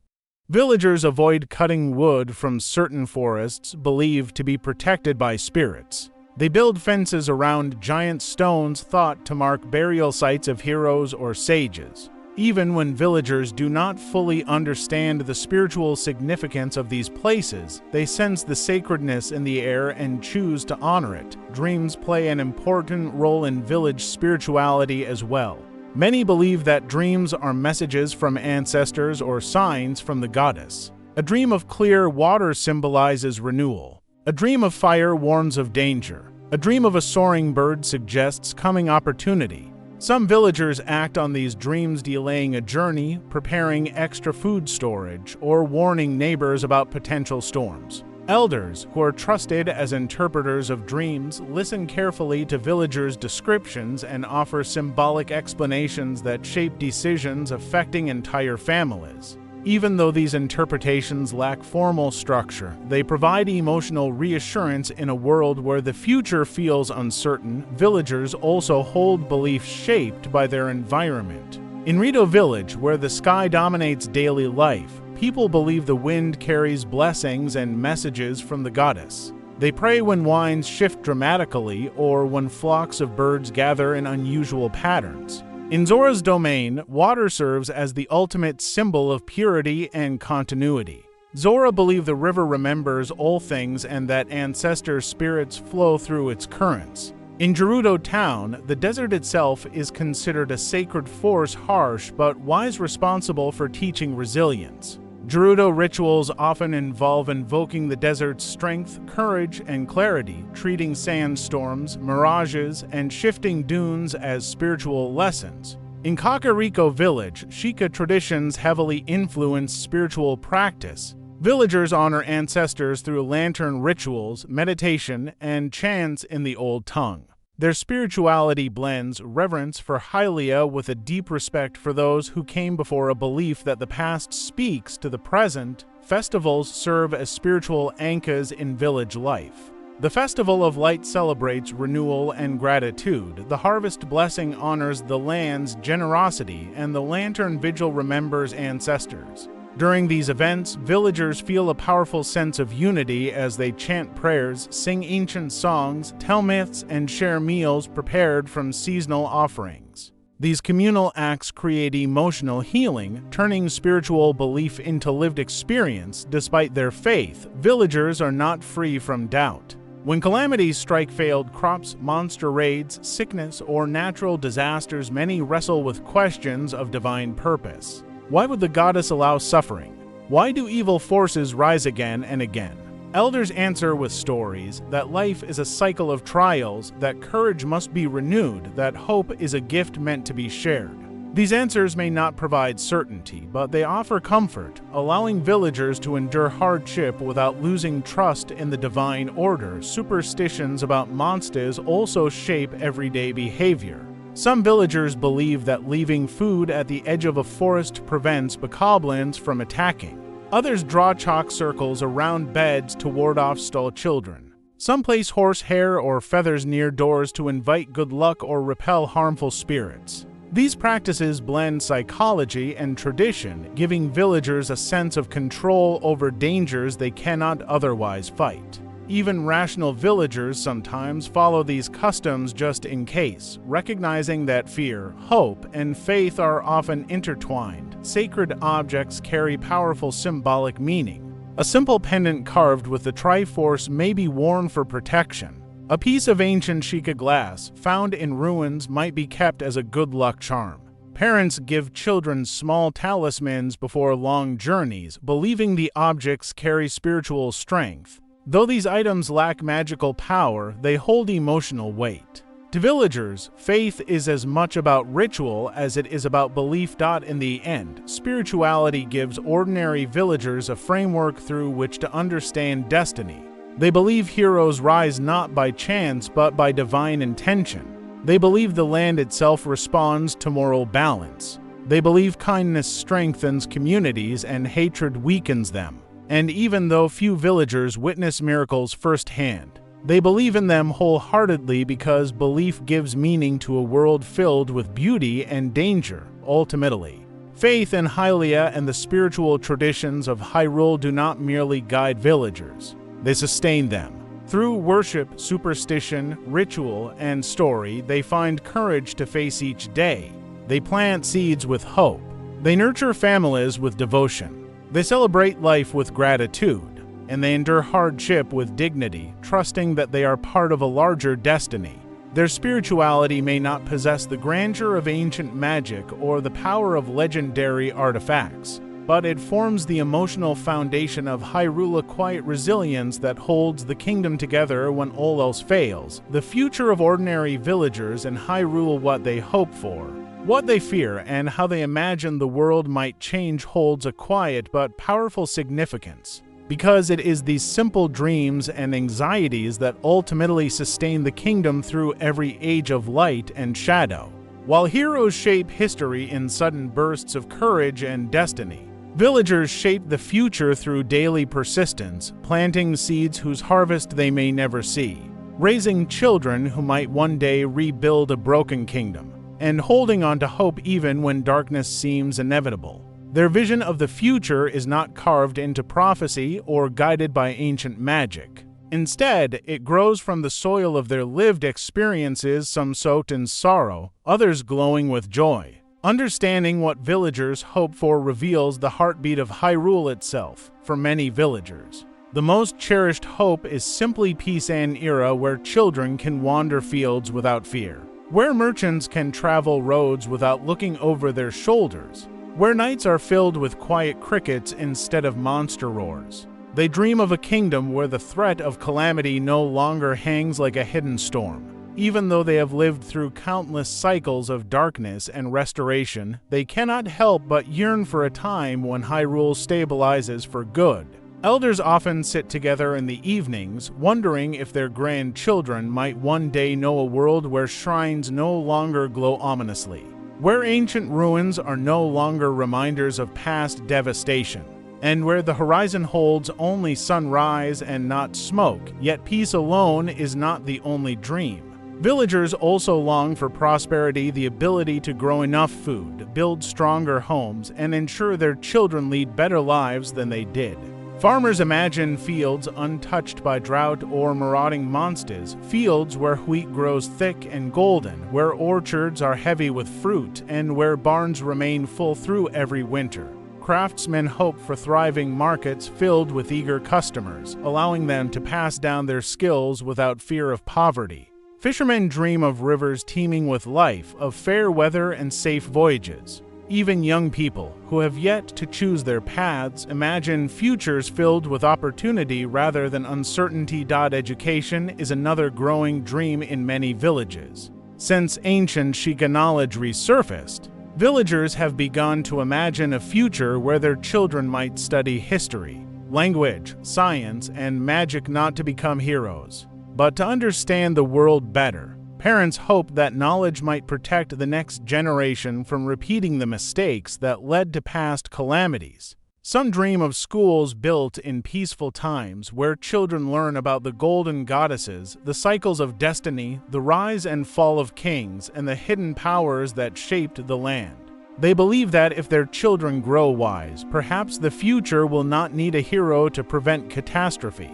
Villagers avoid cutting wood from certain forests believed to be protected by spirits. They build fences around giant stones thought to mark burial sites of heroes or sages. Even when villagers do not fully understand the spiritual significance of these places, they sense the sacredness in the air and choose to honor it. Dreams play an important role in village spirituality as well. Many believe that dreams are messages from ancestors or signs from the goddess. A dream of clear water symbolizes renewal. A dream of fire warns of danger. A dream of a soaring bird suggests coming opportunity. Some villagers act on these dreams, delaying a journey, preparing extra food storage, or warning neighbors about potential storms. Elders, who are trusted as interpreters of dreams, listen carefully to villagers' descriptions and offer symbolic explanations that shape decisions affecting entire families. Even though these interpretations lack formal structure, they provide emotional reassurance in a world where the future feels uncertain. Villagers also hold beliefs shaped by their environment. In Rito Village, where the sky dominates daily life, people believe the wind carries blessings and messages from the goddess. They pray when winds shift dramatically or when flocks of birds gather in unusual patterns. In Zora's domain, water serves as the ultimate symbol of purity and continuity. Zora believed the river remembers all things and that ancestor spirits flow through its currents. In Gerudo Town, the desert itself is considered a sacred force, harsh but wise, responsible for teaching resilience. Gerudo rituals often involve invoking the desert's strength, courage, and clarity, treating sandstorms, mirages, and shifting dunes as spiritual lessons. In Kakariko Village, Sheikah traditions heavily influence spiritual practice. Villagers honor ancestors through lantern rituals, meditation, and chants in the old tongue. Their spirituality blends reverence for Hylia with a deep respect for those who came before, a belief that the past speaks to the present. Festivals serve as spiritual anchors in village life. The Festival of Light celebrates renewal and gratitude. The Harvest Blessing honors the land's generosity, and the Lantern Vigil remembers ancestors. During these events, villagers feel a powerful sense of unity as they chant prayers, sing ancient songs, tell myths, and share meals prepared from seasonal offerings. These communal acts create emotional healing, turning spiritual belief into lived experience. Despite their faith, villagers are not free from doubt. When calamities strike, failed crops, monster raids, sickness, or natural disasters, many wrestle with questions of divine purpose. Why would the goddess allow suffering? Why do evil forces rise again and again? Elders answer with stories that life is a cycle of trials, that courage must be renewed, that hope is a gift meant to be shared. These answers may not provide certainty, but they offer comfort, allowing villagers to endure hardship without losing trust in the divine order. Superstitions about monsters also shape everyday behavior. Some villagers believe that leaving food at the edge of a forest prevents bokoblins from attacking. Others draw chalk circles around beds to ward off stall children. Some place horse hair or feathers near doors to invite good luck or repel harmful spirits. These practices blend psychology and tradition, giving villagers a sense of control over dangers they cannot otherwise fight. Even rational villagers sometimes follow these customs just in case, recognizing that fear, hope, and faith are often intertwined. sacred objects carry powerful symbolic meaning. A simple pendant carved with the Triforce may be worn for protection. A piece of ancient Sheikah glass found in ruins might be kept as a good luck charm. Parents give children small talismans before long journeys, believing the objects carry spiritual strength. Though these items lack magical power, they hold emotional weight. To villagers, faith is as much about ritual as it is about belief. In the end, spirituality gives ordinary villagers a framework through which to understand destiny. They believe heroes rise not by chance but by divine intention. They believe the land itself responds to moral balance. They believe kindness strengthens communities and hatred weakens them. And even though few villagers witness miracles firsthand, they believe in them wholeheartedly because belief gives meaning to a world filled with beauty and danger. Ultimately, faith in Hylia and the spiritual traditions of Hyrule do not merely guide villagers, they sustain them. Through worship, superstition, ritual, and story, they find courage to face each day. They plant seeds with hope. They nurture families with devotion. They celebrate life with gratitude, and they endure hardship with dignity, trusting that they are part of a larger destiny. Their spirituality may not possess the grandeur of ancient magic or the power of legendary artifacts, but it forms the emotional foundation of Hyrule, a quiet resilience that holds the kingdom together when all else fails. The future of ordinary villagers in Hyrule, what they hope for, what they fear, and how they imagine the world might change, holds a quiet but powerful significance, because it is these simple dreams and anxieties that ultimately sustain the kingdom through every age of light and shadow. While heroes shape history in sudden bursts of courage and destiny, villagers shape the future through daily persistence, planting seeds whose harvest they may never see, raising children who might one day rebuild a broken kingdom, and holding on to hope even when darkness seems inevitable. Their vision of the future is not carved into prophecy or guided by ancient magic. Instead, it grows from the soil of their lived experiences, some soaked in sorrow, others glowing with joy. Understanding what villagers hope for reveals the heartbeat of Hyrule itself. For many villagers, the most cherished hope is simply peace, an era where children can wander fields without fear, where merchants can travel roads without looking over their shoulders, where nights are filled with quiet crickets instead of monster roars. They dream of a kingdom where the threat of calamity no longer hangs like a hidden storm. Even though they have lived through countless cycles of darkness and restoration, they cannot help but yearn for a time when Hyrule stabilizes for good. Elders often sit together in the evenings, wondering if their grandchildren might one day know a world where shrines no longer glow ominously, where ancient ruins are no longer reminders of past devastation, and where the horizon holds only sunrise and not smoke. Yet peace alone is not the only dream. Villagers also long for prosperity, the ability to grow enough food, build stronger homes, and ensure their children lead better lives than they did. Farmers imagine fields untouched by drought or marauding monsters, fields where wheat grows thick and golden, where orchards are heavy with fruit, and where barns remain full through every winter. Craftsmen hope for thriving markets filled with eager customers, allowing them to pass down their skills without fear of poverty. Fishermen dream of rivers teeming with life, of fair weather and safe voyages. Even young people, who have yet to choose their paths, imagine futures filled with opportunity rather than uncertainty. Education is another growing dream in many villages. Since ancient Sheikah knowledge resurfaced, villagers have begun to imagine a future where their children might study history, language, science, and magic, not to become heroes, but to understand the world better. Parents hope that knowledge might protect the next generation from repeating the mistakes that led to past calamities. Some dream of schools built in peaceful times where children learn about the golden goddesses, the cycles of destiny, the rise and fall of kings, and the hidden powers that shaped the land. They believe that if their children grow wise, perhaps the future will not need a hero to prevent catastrophe.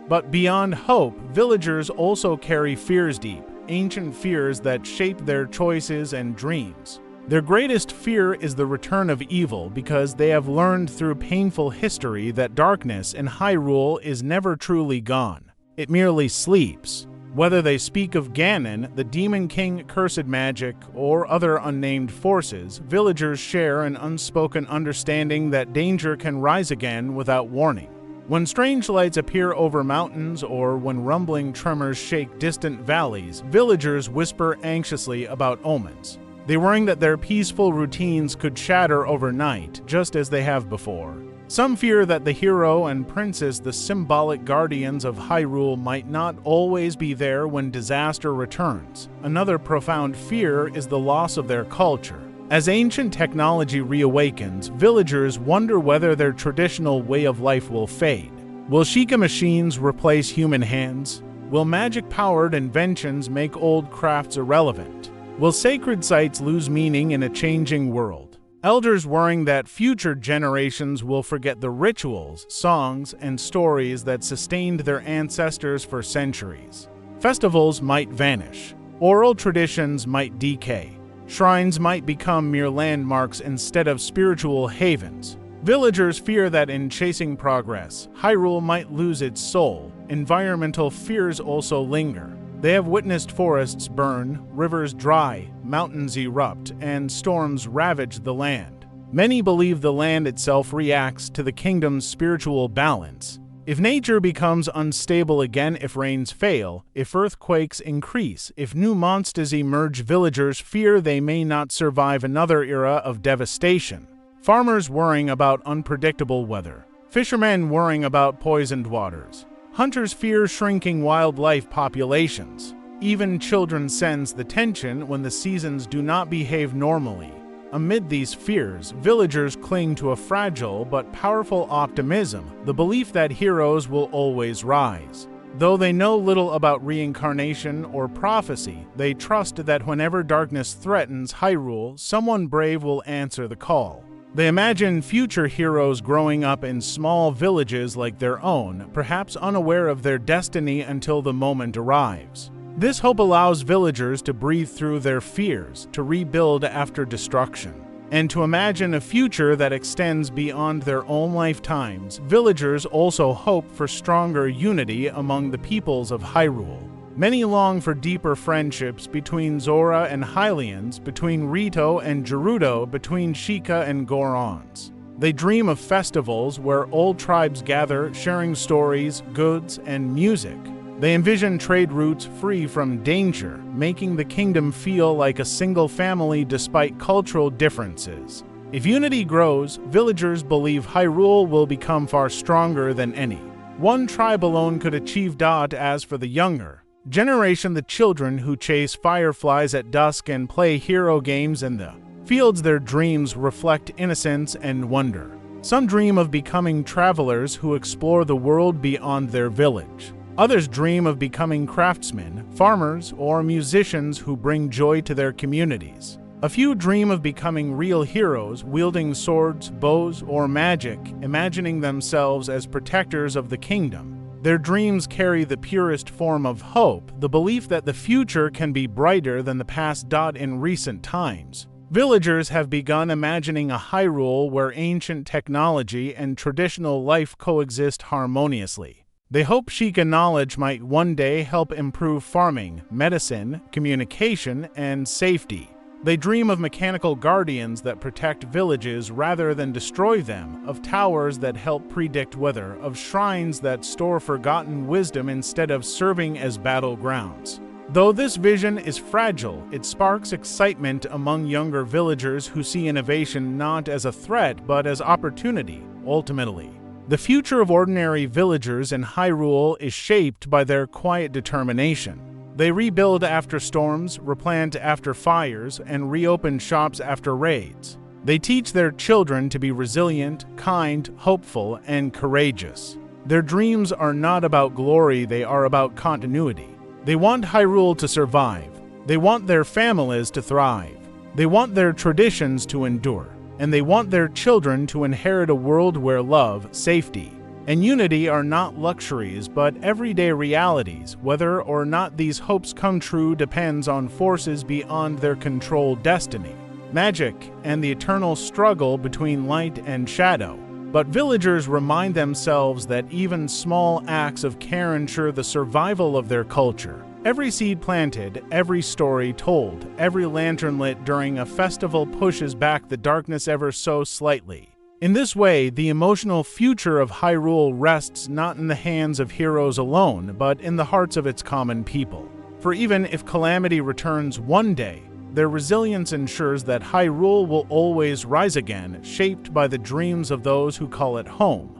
But beyond hope, villagers also carry fears deep, ancient fears that shape their choices and dreams. Their greatest fear is the return of evil because they have learned through painful history that darkness in Hyrule is never truly gone. It merely sleeps. Whether they speak of Ganon, the Demon King, cursed magic, or other unnamed forces, villagers share an unspoken understanding that danger can rise again without warning. When strange lights appear over mountains or when rumbling tremors shake distant valleys, villagers whisper anxiously about omens. They worry that their peaceful routines could shatter overnight, just as they have before. Some fear that the hero and princess, the symbolic guardians of Hyrule, might not always be there when disaster returns. Another profound fear is the loss of their culture. As ancient technology reawakens, villagers wonder whether their traditional way of life will fade. Will Sheikah machines replace human hands? Will magic-powered inventions make old crafts irrelevant? Will sacred sites lose meaning in a changing world? Elders worrying that future generations will forget the rituals, songs, and stories that sustained their ancestors for centuries. Festivals might vanish. Oral traditions might decay. Shrines might become mere landmarks instead of spiritual havens. Villagers fear that in chasing progress, Hyrule might lose its soul. Environmental fears also linger. They have witnessed forests burn, rivers dry, mountains erupt, and storms ravage the land. Many believe the land itself reacts to the kingdom's spiritual balance. If nature becomes unstable again, if rains fail, if earthquakes increase, if new monsters emerge, villagers fear they may not survive another era of devastation. Farmers worrying about unpredictable weather. Fishermen worrying about poisoned waters. Hunters fear shrinking wildlife populations. Even children sense the tension when the seasons do not behave normally. Amid these fears, villagers cling to a fragile but powerful optimism, the belief that heroes will always rise. Though they know little about reincarnation or prophecy, they trust that whenever darkness threatens Hyrule, someone brave will answer the call. They imagine future heroes growing up in small villages like their own, perhaps unaware of their destiny until the moment arrives. This hope allows villagers to breathe through their fears, to rebuild after destruction, and to imagine a future that extends beyond their own lifetimes. Villagers also hope for stronger unity among the peoples of Hyrule. Many long for deeper friendships between Zora and Hylians, between Rito and Gerudo, between Sheikah and Gorons. They dream of festivals where old tribes gather, sharing stories, goods, and music. They envision trade routes free from danger, making the kingdom feel like a single family despite cultural differences. If unity grows, villagers believe Hyrule will become far stronger than any. One tribe alone could achieve that. As for the younger generation, the children who chase fireflies at dusk and play hero games in the fields, their dreams reflect innocence and wonder. Some dream of becoming travelers who explore the world beyond their village. Others dream of becoming craftsmen, farmers, or musicians who bring joy to their communities. A few dream of becoming real heroes, wielding swords, bows, or magic, imagining themselves as protectors of the kingdom. Their dreams carry the purest form of hope, the belief that the future can be brighter than the past. In recent times, villagers have begun imagining a Hyrule where ancient technology and traditional life coexist harmoniously. They hope Sheikah knowledge might one day help improve farming, medicine, communication, and safety. They dream of mechanical guardians that protect villages rather than destroy them, of towers that help predict weather, of shrines that store forgotten wisdom instead of serving as battlegrounds. Though this vision is fragile, it sparks excitement among younger villagers who see innovation not as a threat but as opportunity. Ultimately, the future of ordinary villagers in Hyrule is shaped by their quiet determination. They rebuild after storms, replant after fires, and reopen shops after raids. They teach their children to be resilient, kind, hopeful, and courageous. Their dreams are not about glory, they are about continuity. They want Hyrule to survive. They want their families to thrive. They want their traditions to endure. And they want their children to inherit a world where love, safety, and unity are not luxuries but everyday realities. Whether or not these hopes come true depends on forces beyond their controlled destiny. magic, and the eternal struggle between light and shadow. But villagers remind themselves that even small acts of care ensure the survival of their culture. Every seed planted, every story told, every lantern lit during a festival pushes back the darkness ever so slightly. In this way, the emotional future of Hyrule rests not in the hands of heroes alone, but in the hearts of its common people. For even if calamity returns one day, their resilience ensures that Hyrule will always rise again, shaped by the dreams of those who call it home.